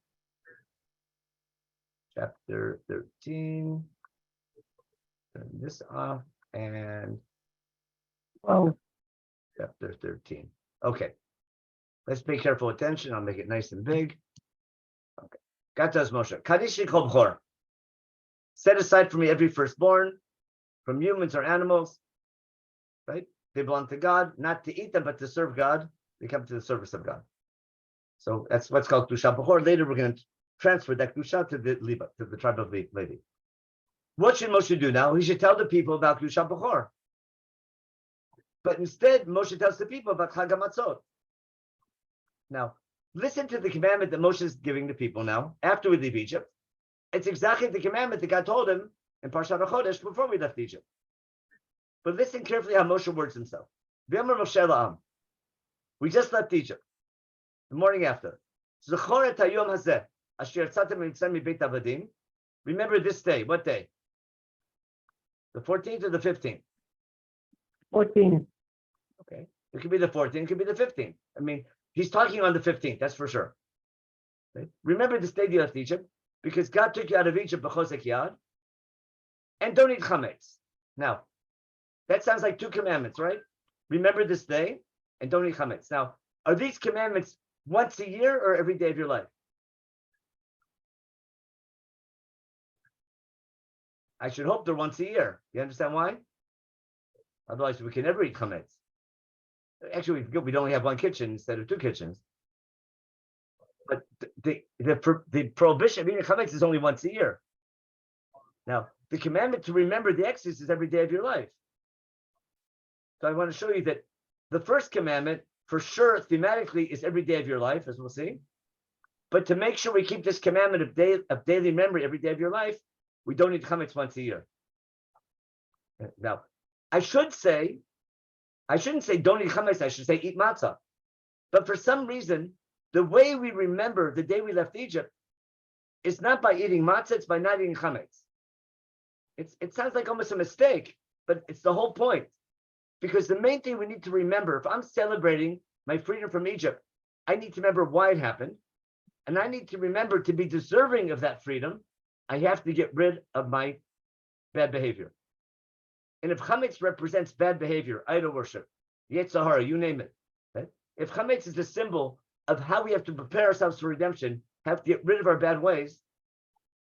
Chapter 13. Turn this off and chapter 13. Okay. Let's pay careful attention. I'll make it nice and big. Okay. God tells Moshe, Kadesh li kol b'chor. Set aside for me every firstborn, from humans or animals, right? They belong to God, not to eat them, but to serve God. They come to the service of God. So that's what's called Kedusha B'chor. Later, we're going to transfer that Kedusha to the tribe of Levi. What should Moshe do now? He should tell the people about Kedusha B'chor. But instead, Moshe tells the people about Chag HaMatzot. Now, listen to the commandment that Moshe is giving the people now, after we leave Egypt. It's exactly the commandment that God told him in Parshat HaChodesh before we left Egypt. But listen carefully how Moshe words himself. V'yomer Moshe la'am. We just left Egypt. The morning after. Zechor et hayom hazeh, asher yatzatem mitzrayim mibeit avadim. Remember this day. What day? The 14th or the 15th? 14. Okay. It could be the 14th, it could be the 15th. I mean, he's talking on the 15th, that's for sure. Okay? Remember this day you left Egypt, because God took you out of Egypt, b'chosek yad, and don't eat chametz. Now, that sounds like 2 commandments, right? Remember this day, and don't eat chametz. Now, are these commandments once a year or every day of your life? I should hope they're once a year. You understand why? Otherwise, we can never eat chametz. Actually, we'd only have 1 kitchen instead of 2 kitchens. But the prohibition of eating chametz is only once a year. Now, the commandment to remember the Exodus is every day of your life. So I want to show you that the first commandment, for sure, thematically, is every day of your life, as we'll see. But to make sure we keep this commandment of daily memory every day of your life, we don't eat chametz once a year. Now, I shouldn't say don't eat chametz, I should say eat matzah. But for some reason, the way we remember the day we left Egypt is not by eating matzah, it's by not eating chametz. It sounds like almost a mistake, but it's the whole point. Because the main thing we need to remember, if I'm celebrating my freedom from Egypt, I need to remember why it happened. And I need to remember to be deserving of that freedom, I have to get rid of my bad behavior. And if chametz represents bad behavior, idol worship, yetzer hara, you name it. Right? If chametz is a symbol of how we have to prepare ourselves for redemption, have to get rid of our bad ways,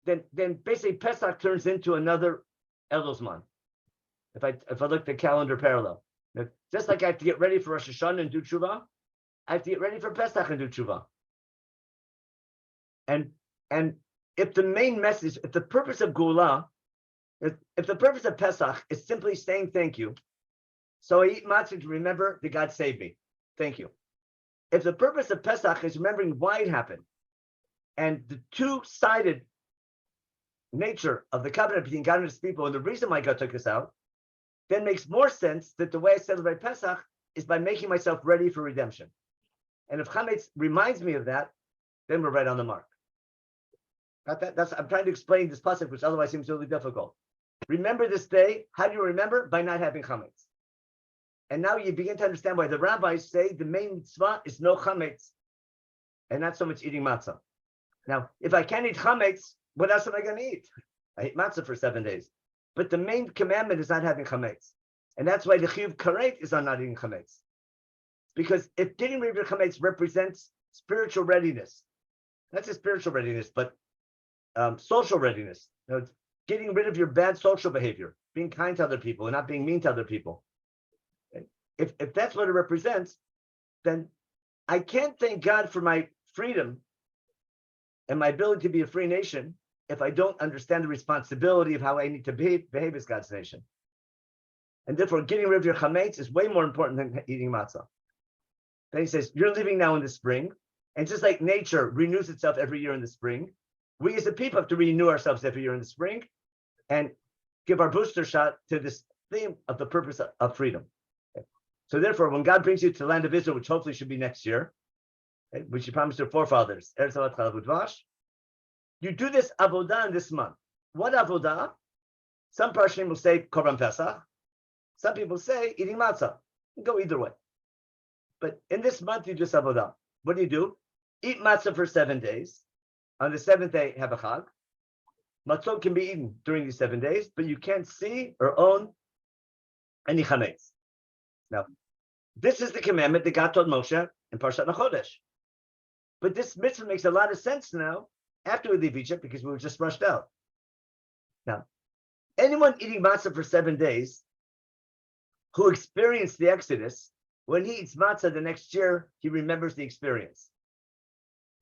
then basically Pesach turns into another Elosman. If I look at the calendar parallel, just like I have to get ready for Rosh Hashanah and do tshuva, I have to get ready for Pesach and do tshuva. And if the main message, if the purpose of Geulah, if the purpose of Pesach is simply saying thank you, so I eat matzah to remember that God saved me. Thank you. If the purpose of Pesach is remembering why it happened, and the two-sided nature of the covenant between God and his people, and the reason why God took us out, then makes more sense that the way I celebrate Pesach is by making myself ready for redemption. And if chametz reminds me of that, then we're right on the mark. Got that? I'm trying to explain this pasuk, which otherwise seems really difficult. Remember this day. How do you remember? By not having chametz. And now you begin to understand why the rabbis say the main mitzvah is no chametz, and not so much eating matzah. Now, if I can't eat chametz, what else am I going to eat? I eat matzah for 7 days. But the main commandment is not having chametz. And that's why the chiyuv karet is on not eating chametz. Because if getting rid of chametz represents spiritual readiness, not just spiritual readiness, but social readiness. Getting rid of your bad social behavior, being kind to other people and not being mean to other people. If that's what it represents, then I can't thank God for my freedom and my ability to be a free nation if I don't understand the responsibility of how I need to behave as God's nation. And therefore, getting rid of your chametz is way more important than eating matzah. Then he says, you're living now in the spring, and just like nature renews itself every year in the spring, we as a people have to renew ourselves every year in the spring and give our booster shot to this theme of the purpose of freedom. Okay. So therefore, when God brings you to the land of Israel, which hopefully should be next year, okay, which he promised your forefathers, you do this avodah in this month. What avodah? Some Parshim will say Korban Pesach. Some people say eating matzah. Go either way. But in this month, you do this avodah. What do? Eat matzah for 7 days. On the 7th day, have a chag. Matzot can be eaten during these 7 days, but you can't see or own any chametz. Now, this is the commandment that God told Moshe in Parshat Nachodesh. But this mitzvah makes a lot of sense now after we leave Egypt because we were just rushed out. Now, anyone eating matzah for 7 days who experienced the Exodus, when he eats matzah the next year, he remembers the experience.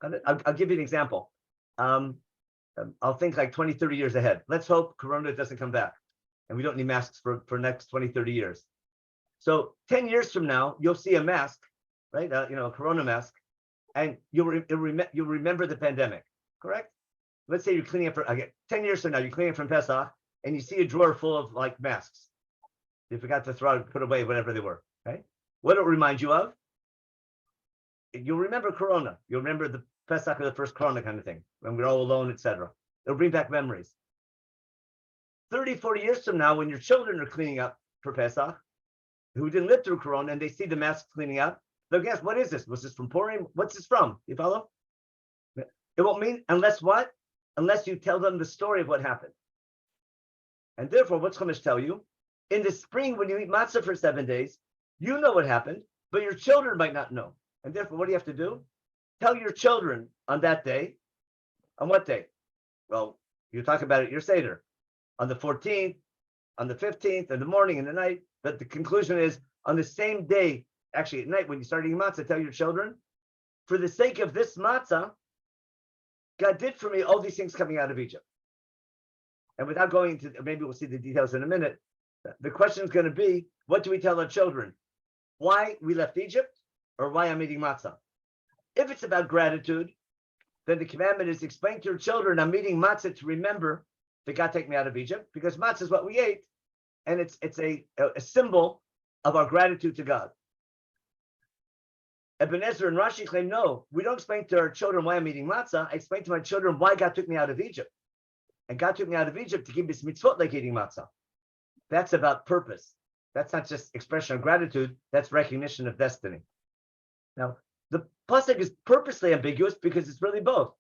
I'll give you an example. I'll think like 20, 30 years ahead. Let's hope Corona doesn't come back and we don't need masks for next 20, 30 years. So 10 years from now, you'll see a mask, right? A Corona mask, and you'll remember the pandemic, correct? Let's say you're cleaning up 10 years from now, you're cleaning up from Pesach and you see a drawer full of like masks. You forgot to throw out, put away whatever they were, right? What it'll remind you of? You'll remember Corona. You'll remember the Pesach or the first Corona kind of thing, when we're all alone, etc. It'll bring back memories. 30, 40 years from now, when your children are cleaning up for Pesach, who didn't live through Corona and they see the masks cleaning out, they'll guess, what is this? Was this from Purim? What's this from? You follow? It won't mean unless what? Unless you tell them the story of what happened. And therefore, what's Chumash tell you? In the spring, when you eat matzah for 7 days, you know what happened, but your children might not know. And therefore, what do you have to do? Tell your children on that day. On what day? Well, you talk about it, your Seder. On the 14th, on the 15th, in the morning, in the night. But the conclusion is, on the same day, actually at night, when you start eating matzah, tell your children, for the sake of this matzah, God did for me all these things coming out of Egypt. And without going into, maybe we'll see the details in a minute, the question is going to be, what do we tell our children? Why we left Egypt or why I'm eating matzah? If it's about gratitude, then the commandment is explain to your children, I'm eating matzah to remember that God took me out of Egypt, because matzah is what we ate, and it's a symbol of our gratitude to God. Ibn Ezra and Rashi claim, no, we don't explain to our children why I'm eating matzah. I explain to my children why God took me out of Egypt. And God took me out of Egypt to keep his mitzvot like eating matzah. That's about purpose. That's not just expression of gratitude. That's recognition of destiny. Now, the pasuk is purposely ambiguous because it's really both.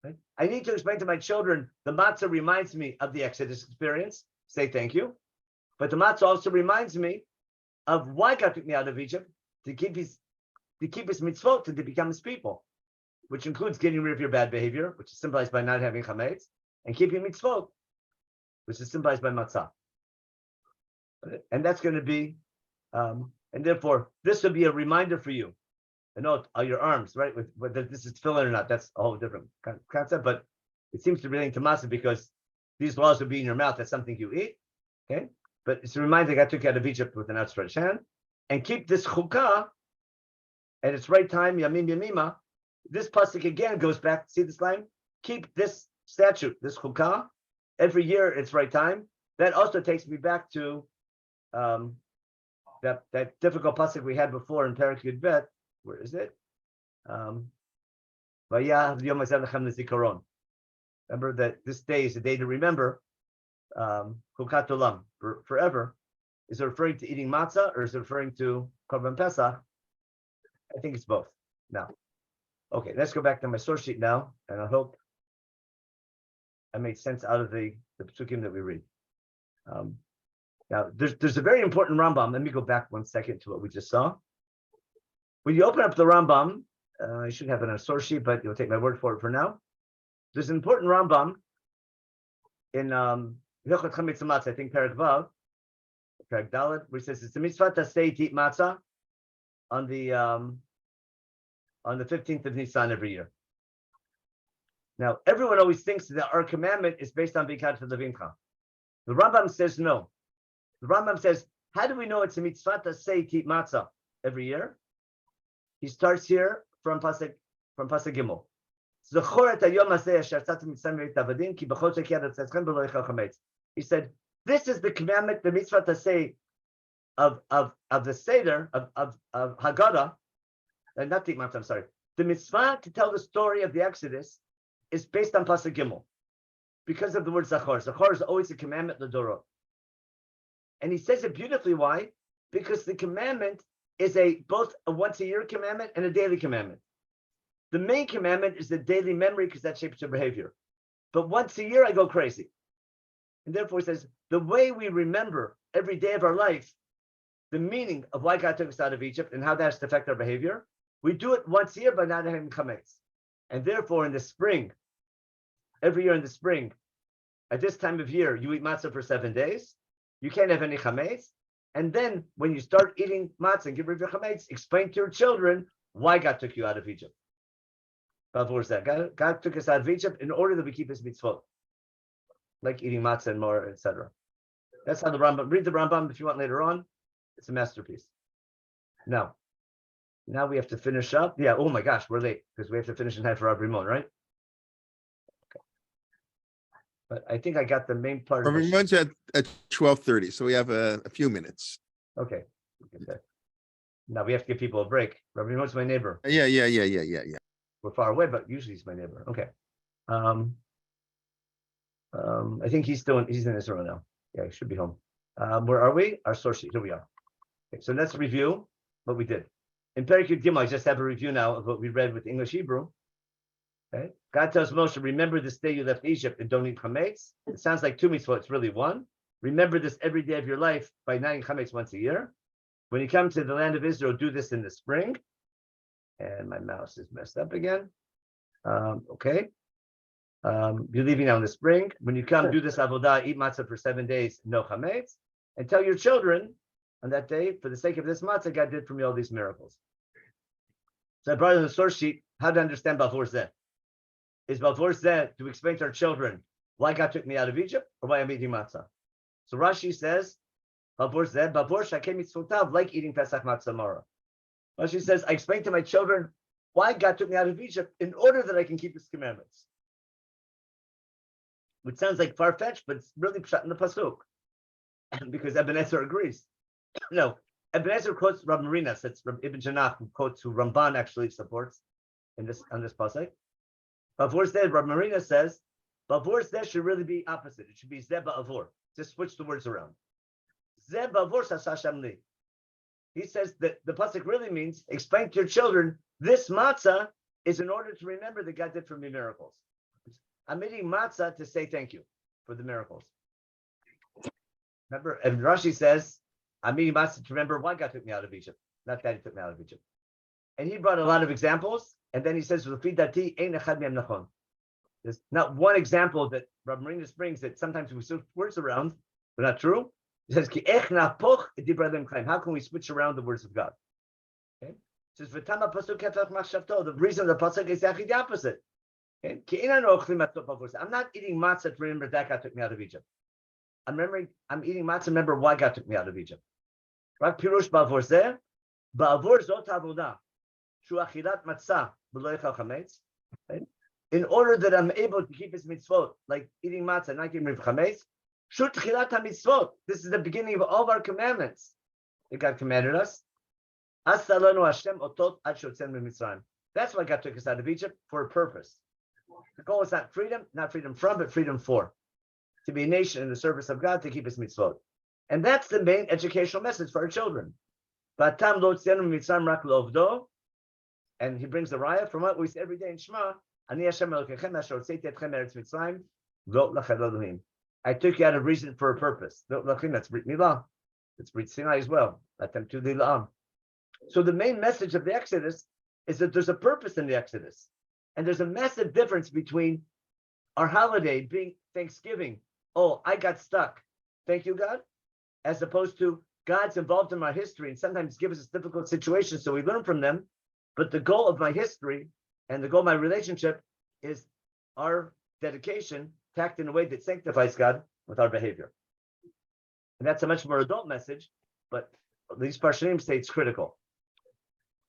Right? I need to explain to my children, the matzah reminds me of the Exodus experience. Say thank you. But the matzah also reminds me of why God took me out of Egypt, to keep his mitzvot and to become his people, which includes getting rid of your bad behavior, which is symbolized by not having chametz, and keeping mitzvot, which is symbolized by matzah. And that's going to be, and therefore, this will be a reminder for you. A note on your arms, right? With whether this is tefillin or not, that's a whole different concept, but it seems to relate to matzah because these laws will be in your mouth. That's something you eat, okay? But it's a reminder God took you out of Egypt with an outstretched hand. And keep this chukah at its right time, yamim yamima. This pasuk again goes back, see this line? Keep this statute, this chukah, every year at its right time. That also takes me back to that difficult pasuk we had before in Perek Yud Bet. Where is it? Remember that this day is a day to remember. Chukat Olam, forever. Is it referring to eating matzah or is it referring to Korban Pesach? I think it's both. Now, okay, let's go back to my source sheet now, and I hope I made sense out of the psukim that we read. Now, there's a very important Rambam. Let me go back 1 second to what we just saw. When you open up the Rambam, I should have it on a source sheet, but you'll take my word for it for now. There's an important Rambam in Hilchot Chametz Matzah, I think Perek Vav, Perek Dalet, where he says it's a mitzvah to say to eat matzah on the 15th of Nisan every year. Now, everyone always thinks that our commandment is based on Bikat Levincha. The Rambam says no. The Rambam says, how do we know it's a mitzvah to say to eat matzah every year? He starts here from Pasuk Gimel. He said, this is the commandment, the mitzvah to say of the Seder, of Haggadah, not the mitzvah, I'm sorry. The mitzvah to tell the story of the Exodus is based on Pasuk Gimel because of the word Zachor. Zachor is always a commandment, L'Dorot. And he says it beautifully. Why? Because the commandment is both a once-a-year commandment and a daily commandment. The main commandment is the daily memory because that shapes your behavior. But once a year, I go crazy. And therefore, he says, the way we remember every day of our life, the meaning of why God took us out of Egypt and how that has to affect our behavior, we do it once a year by not having chametz. And therefore, in the spring, every year in the spring, at this time of year, you eat matzah for 7 days. You can't have any chametz. And then when you start eating matzah and give rid of your chametz, explain to your children why God took you out of Egypt. God took us out of Egypt in order that we keep his mitzvot, like eating matzah and more, etc. That's how the Rambam, read the Rambam if you want later on. It's a masterpiece. Now we have to finish up. Yeah, oh my gosh, we're late because we have to finish in time for Rabbi Rimon, right? Okay. But I think I got the main part of Rabbi Rimon's at 12:30, so we have a few minutes. Okay. Now we have to give people a break. Rabbi Rimon's my neighbor. Yeah. We're far away, but usually he's my neighbor. Okay. I think he's in Israel now. Yeah, he should be home. Where are we? Our source sheet. Here we are. Okay, so let's review what we did. In Perikut Gimel, I just have a review now of what we read with English Hebrew. Okay. God tells Moshe, remember this day you left Egypt and don't eat chametz. It sounds like two mitzvot, it's really one. Remember this every day of your life by not eating chametz once a year. When you come to the land of Israel, do this in the spring. And my mouse is messed up again. Okay. You're leaving now in the spring. When you come, do this avodah, eat matzah for 7 days, no chametz. And tell your children on that day, for the sake of this matzah, God did for me all these miracles. So I brought in the source sheet how to understand Bavor Zeh. Is Bavor Zeh to explain to our children why God took me out of Egypt or why I'm eating matzah? So Rashi says, Bavor Zeh, Bavor Shakem Mitzvotav, like eating Pesach matzah Mara. Rashi says, I explained to my children why God took me out of Egypt in order that I can keep His commandments. Which sounds like far-fetched, but it's really pshat in the pasuk. Because Ibn Ezra agrees. No, Ibn Ezra quotes Rabbi Marinas, that's Ibn Janach, who quotes who Ramban actually supports on this pasuk. Bavor Zeh, Rabbi Marinas says, Bavor Zeh should really be opposite. It should be Zeh Ba'avor. Just switch the words around. Zeh Ba'avor Sasasham Li. He says that the pasuk really means, explain to your children, this matzah is in order to remember that God did for me miracles. I'm eating matzah to say thank you for the miracles. Remember, and Rashi says, I'm eating matzah to remember why God took me out of Egypt, not that He took me out of Egypt. And he brought a lot of examples, and then he says, there's not one example that Rabbi Marinas brings that sometimes we switch words around, but not true. He says, how can we switch around the words of God? Okay. It says, the reason the pasuk is actually the opposite. Okay. I'm not eating matzah to remember that God took me out of Egypt. I'm eating matzah to remember why God took me out of Egypt. Right? Pirush Bavor Zeh, Bavor Zot Avodah, Shu Achilat Matzah, B'lo Yechal Chametz. In order that I'm able to keep His mitzvot, like eating matzah, not getting rid of chametz, Shu Tchilat HaMitzvot. This is the beginning of all of our commandments that God commanded us. Asa lanu Hashem otot ad shehotzenu miMitzrayim. That's why God took us out of Egypt, for a purpose. The goal is not freedom from, but freedom for. To be a nation in the service of God, to keep His mitzvot. And that's the main educational message for our children. And he brings the raya from what we say every day in Shema. I took you out of reason for a purpose. That's Brit Milah. It's Brit Sinai as well. So the main message of the Exodus is that there's a purpose in the Exodus. And there's a massive difference between our holiday being Thanksgiving. Oh, I got stuck. Thank you, God. As opposed to God's involved in my history and sometimes gives us difficult situations, so we learn from them. But the goal of my history and the goal of my relationship is our dedication, tacked in a way that sanctifies God with our behavior. And that's a much more adult message, but these Parshanim say it's critical.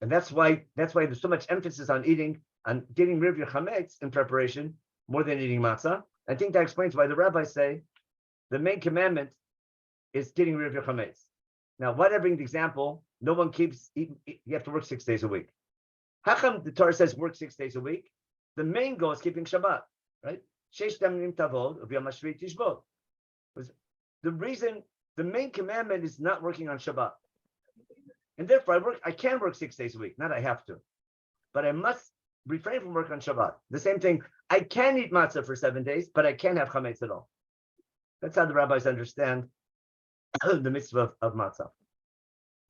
And that's why there's so much emphasis on getting rid of your chametz in preparation more than eating matzah. I think that explains why the rabbis say the main commandment is getting rid of your chametz. Now, why did I bring the example? No one keeps eating, you have to work 6 days a week. How come the Torah says work 6 days a week? The main goal is keeping Shabbat, right? The reason, the main commandment is not working on Shabbat. And therefore I can work 6 days a week, not I have to. But I must refrain from work on Shabbat. The same thing, I can eat matzah for 7 days, but I can't have chametz at all. That's how the rabbis understand the mitzvah of matzah.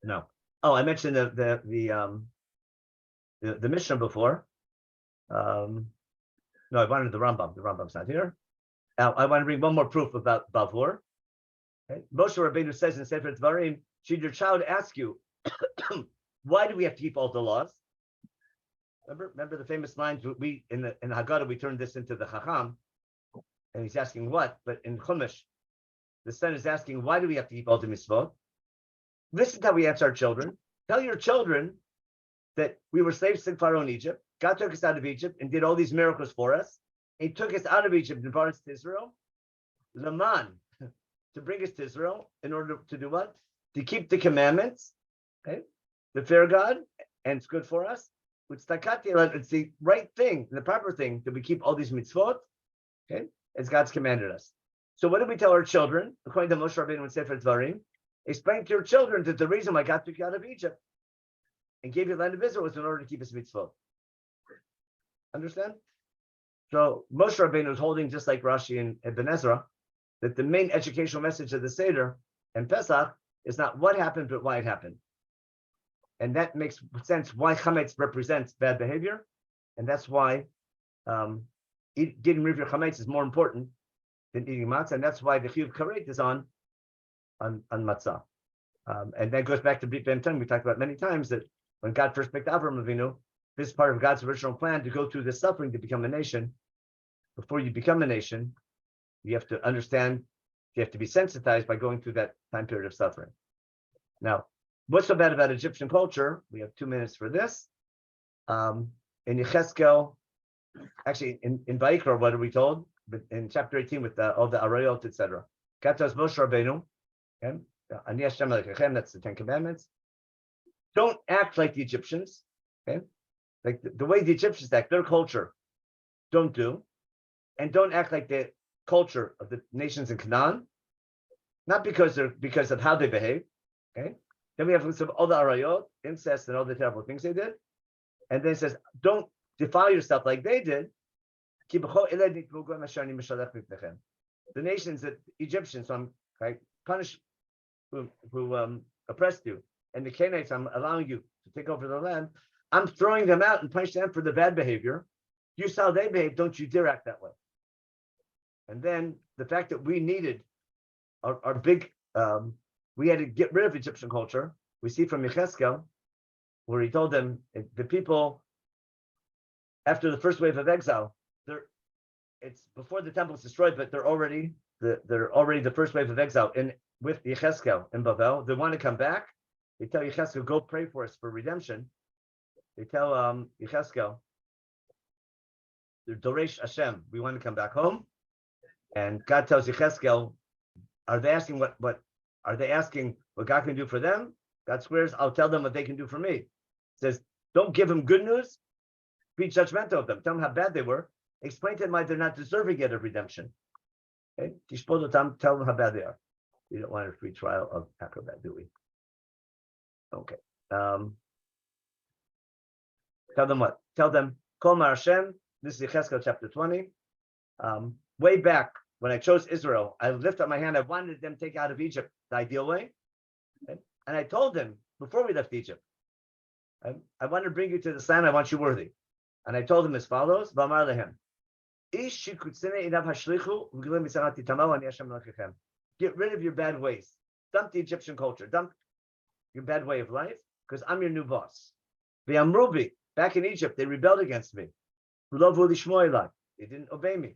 No. Oh, I mentioned the Mishnah before. No, I wanted the Rambam. The Rambam's not here. Now, I want to bring one more proof about Bavor. Okay. Moshe Rabbeinu says in Sefer Dvarim, should your child ask you, why do we have to keep all the laws? Remember the famous lines we in the Haggadah, we turned this into the Chacham, and he's asking what? But in Chumash, the son is asking, why do we have to keep all the mitzvot? Listen to how we answer our children. Tell your children that we were slaves to Pharaoh in Egypt. God took us out of Egypt and did all these miracles for us. He took us out of Egypt and brought us to Israel. Laman, to bring us to Israel in order to do what? To keep the commandments, okay? To fear God, and it's good for us. It's the right thing, the proper thing, that we keep all these mitzvot, okay? As God's commanded us. So what do we tell our children? According to Moshe Rabbeinu in Sefer Dvarim, Explain to your children that the reason why God took you out of Egypt and gave you the land of Israel was in order to keep his mitzvot. Understand? So Moshe Rabbeinu is holding, just like Rashi and Ibn Ezra, that the main educational message of the Seder and Pesach is not what happened, but why it happened. And that makes sense why chametz represents bad behavior. And that's why getting rid of your chametz is more important than eating matzah. And that's why the chiyuv karet is on matzah. And that goes back to Brit Ben Ton. We talked about many times that when God first picked Avraham Avinu, this is part of God's original plan to go through the suffering to become a nation. Before you become a nation, you have to understand, you have to be sensitized by going through that time period of suffering. Now, what's so bad about Egyptian culture? We have 2 minutes for this. In Yechezkel, actually in Vayikra, what are we told? But in chapter 18 with all the arayot, etc. God tells Moshe Rabbeinu, Ani Hashem Elokeichem, that's the 10 Commandments. Don't act like the Egyptians, okay? Like the way the Egyptians act, their culture, don't do. And don't act like the culture of the nations in Canaan, not because of how they behave, okay? Then we have some other arayot, incest, and all the terrible things they did. And then it says, don't defile yourself like they did. The nations that Egyptians, so I'm punish who oppressed you, and the Canaanites, I'm allowing you to take over the land. I'm throwing them out and punish them for the bad behavior. You saw how they behave, don't you dare act that way. And then the fact that we needed our big, we had to get rid of Egyptian culture. We see from Yechezkel, where he told them, the people, after the first wave of exile, it's before the temple is destroyed, but they're already the first wave of exile with Yechezkel in Babel. They want to come back. They tell Yechezkel, go pray for us for redemption. They tell Yechezkel, Doresh Hashem, we want to come back home. And God tells Yechezkel, are they asking what God can do for them? God swears, I'll tell them what they can do for me. He says, don't give them good news, be judgmental of them, tell them how bad they were, explain to them why they're not deserving yet of redemption. Okay? Tell them how bad they are. We don't want a free trial of acrobat, do we? Okay. Tell them what? Tell them, Kol Mar Hashem, this is Yechezkel chapter 20. Way back when I chose Israel, I lifted up my hand. I wanted them to take out of Egypt the ideal way. Okay? And I told them before we left Egypt, I want to bring you to this land. I want you worthy. And I told them as follows, V'amar lehem, get rid of your bad ways. Dump the Egyptian culture. Dump your bad way of life, because I'm your new boss. V'amrubi, back in Egypt, they rebelled against me. They didn't obey me.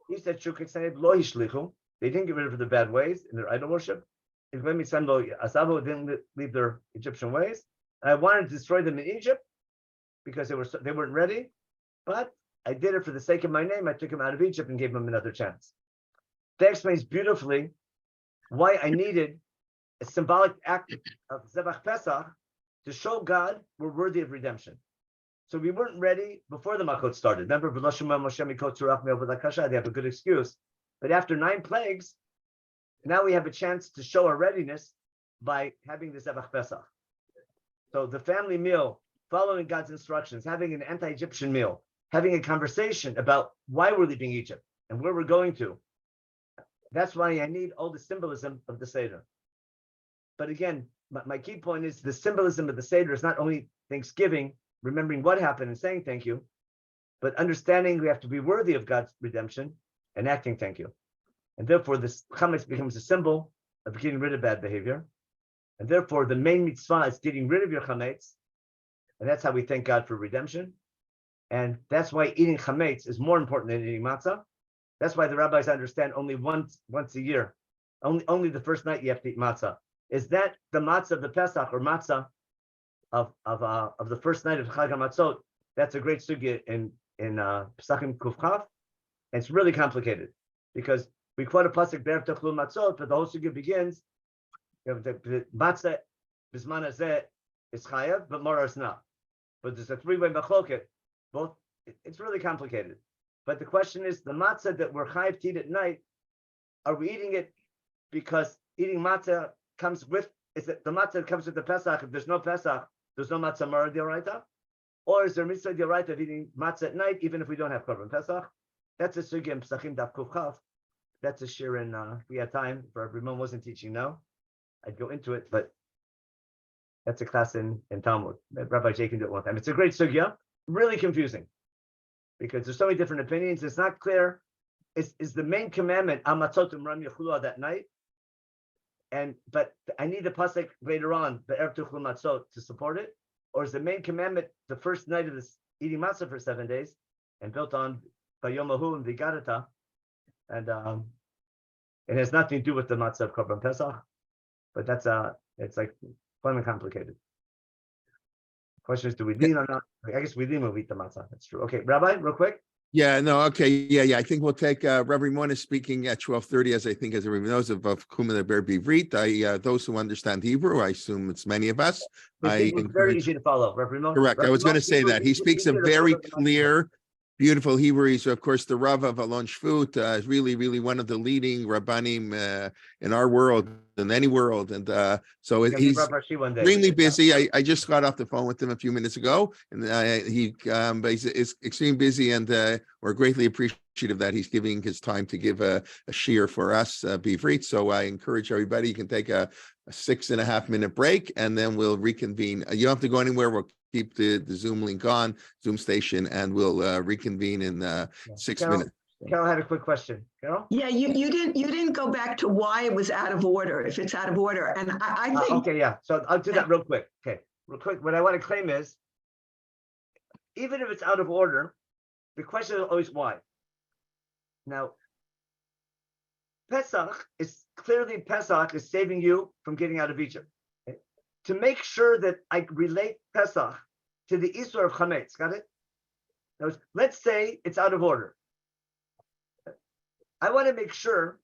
He said, they didn't get rid of the bad ways in their idol worship. They didn't leave their Egyptian ways. And I wanted to destroy them in Egypt because they weren't ready. But I did it for the sake of my name. I took them out of Egypt and gave them another chance. That explains beautifully why I needed a symbolic act of Zebach Pesach to show God we're worthy of redemption. So we weren't ready before the Makot started. Remember, they have a good excuse. But after 9 plagues, now we have a chance to show our readiness by having the Zebach Pesach. So the family meal, following God's instructions, having an anti-Egyptian meal, having a conversation about why we're leaving Egypt and where we're going to. That's why I need all the symbolism of the Seder. But again, my key point is the symbolism of the Seder is not only Thanksgiving, remembering what happened and saying thank you, but understanding we have to be worthy of God's redemption and acting thank you. And therefore, this chametz becomes a symbol of getting rid of bad behavior. And therefore, the main mitzvah is getting rid of your chametz. And that's how we thank God for redemption. And that's why eating chametz is more important than eating matzah. That's why the rabbis understand only once a year, only the first night you have to eat matzah. Is that the matzah of the Pesach or matzah of the first night of Chag HaMatzot? That's a great sugya in Pesachim Kuf Chaf. It's really complicated because we quote a pasuk Be'er Techlu Matzot, but the whole sugya begins. The matzah bisman hazeh is chayav, but morar is not. But there's a 3-way machloket. Both, it's really complicated. But the question is, the matzah that we're chayav to eat at night, are we eating it because eating matzah comes with, is it the matzah that comes with the Pesach? If there's no Pesach, there's no matzah mara d'oraita? Or is there mitzvah d'oraita of eating matzah at night, even if we don't have korban Pesach? That's a sugya in Pesachim Daf Kuf Chaf. That's a shir in, if we had time, for Ramon wasn't teaching now, I'd go into it, but that's a class in Talmud. Rabbi Jay can do it one time. It's a great sugya, really confusing, because there's so many different opinions. It's not clear. Is the main commandment Amatzotum Ram Yechulu that night? But I need the pasuk later on, the Erev Tuchlu Matzot, to support it, or is the main commandment the first night of this eating matzah for 7 days, and built on Bayomahu and Vigadata, and it has nothing to do with the matzah of Korban Pesach, but it's like fun and complicated. Question is, do we lean or not? I guess we lean when we eat the matzah. That's true. Okay, Rabbi, real quick. Yeah, no, okay, yeah. I think we'll take Rabbi Rimon is speaking at 12:30, as everyone knows, of Kumina Ber Bivrit. Those who understand Hebrew, I assume it's many of us. It's very easy to follow, Rabbi Rimon. Correct. I was going to say that he speaks a very clear, beautiful Hebrew. He's, of course, the Rav of Alon Shvut, is really one of the leading Rabbanim in our world, in any world. And so he's extremely busy. I just got off the phone with him a few minutes ago, and he is extremely busy, and we're greatly appreciative that he's giving his time to give a shiur for us, Bivrit. So I encourage everybody, you can take a 6.5 minute break, and then we'll reconvene. You don't have to go anywhere. We'll keep the Zoom link on, Zoom station, and we'll reconvene in 6 minutes. Carol had a quick question. Carol? Yeah, you didn't go back to why it was out of order, if it's out of order. And I think okay, yeah. So I'll do that real quick. Okay, real quick. What I want to claim is, even if it's out of order, the question is always why. Now, Pesach is saving you from getting out of Egypt. Okay? To make sure that I relate Pesach to the Isur of Chametz, got it? Now, let's say it's out of order. I want to make sure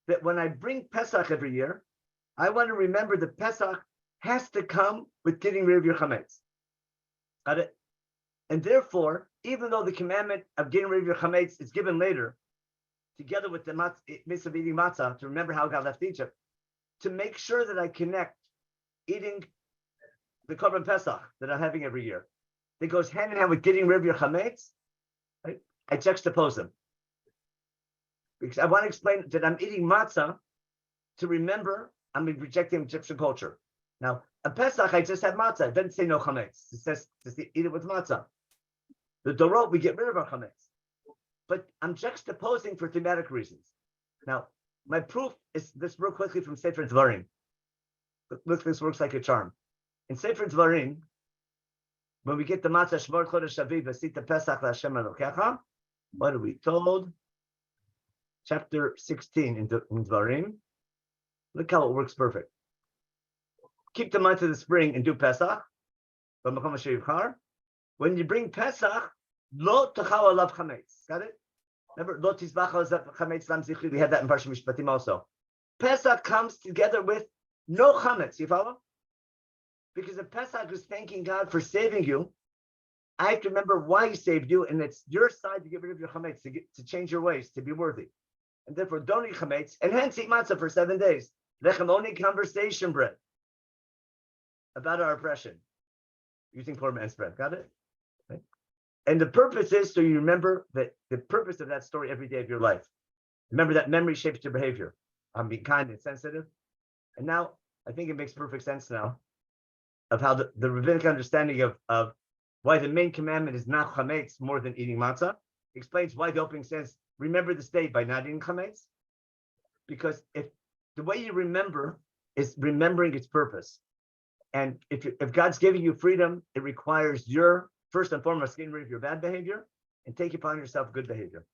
that when I bring Pesach every year, I want to remember that Pesach has to come with getting rid of your chametz. Got it? And therefore, even though the commandment of getting rid of your chametz is given later, together with the mitzvah of eating matzah, to remember how God left Egypt, to make sure that I connect eating the korban Pesach that I'm having every year, that goes hand in hand with getting rid of your chametz, right? I juxtapose them. Because I want to explain that I'm eating matzah to remember I'm rejecting Egyptian culture. Now, at Pesach, I just had matzah. It doesn't say no chametz. It says just eat it with matzah. The dorot, we get rid of our chametz. But I'm juxtaposing for thematic reasons. Now, my proof is this real quickly from Sefer Dvarim. Look, this works like a charm. In Sefer Dvarim, when we get the matzah, Shmor Chodesh Aviv, V'asita Pesach LaHashem Elokecha, what are we told? Chapter 16 in Dvarim. Look how it works perfect. Keep the month of the spring and do Pesach. When you bring Pesach, lo tachal alav chametz. Got it? Remember, lo tizbach alav chametz lam zichri. We had that in Parsha Mishpatim also. Pesach comes together with no chametz. You follow? Because if Pesach is thanking God for saving you, I have to remember why He saved you, and it's your side to get rid of your chametz, to change your ways, to be worthy. And therefore, don't eat chametz, and hence eat matzah for 7 days. Lechem, only conversation bread about our oppression, using poor man's bread. Got it? Okay. And the purpose is so you remember that the purpose of that story every day of your life. Remember that memory shapes your behavior. I'm being kind and sensitive. And now I think it makes perfect sense now of how the rabbinic understanding of why the main commandment is not chametz more than eating matzah explains why the opening says, remember this day by not eating chametz. Because if the way you remember is remembering its purpose. And if God's giving you freedom, it requires your, first and foremost, getting rid of your bad behavior and take upon yourself good behavior.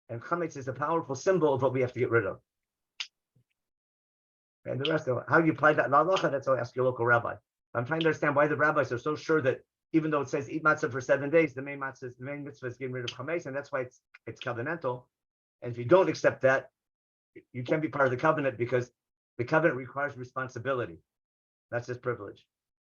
And chametz is a powerful symbol of what we have to get rid of. And the rest of how you apply that lalacha, that's how I ask your local rabbi. I'm trying to understand why the rabbis are so sure that even though it says eat matzah for 7 days, the main mitzvah is getting rid of chametz, and that's why it's covenantal. And if you don't accept that, you can't be part of the covenant because the covenant requires responsibility. That's his privilege.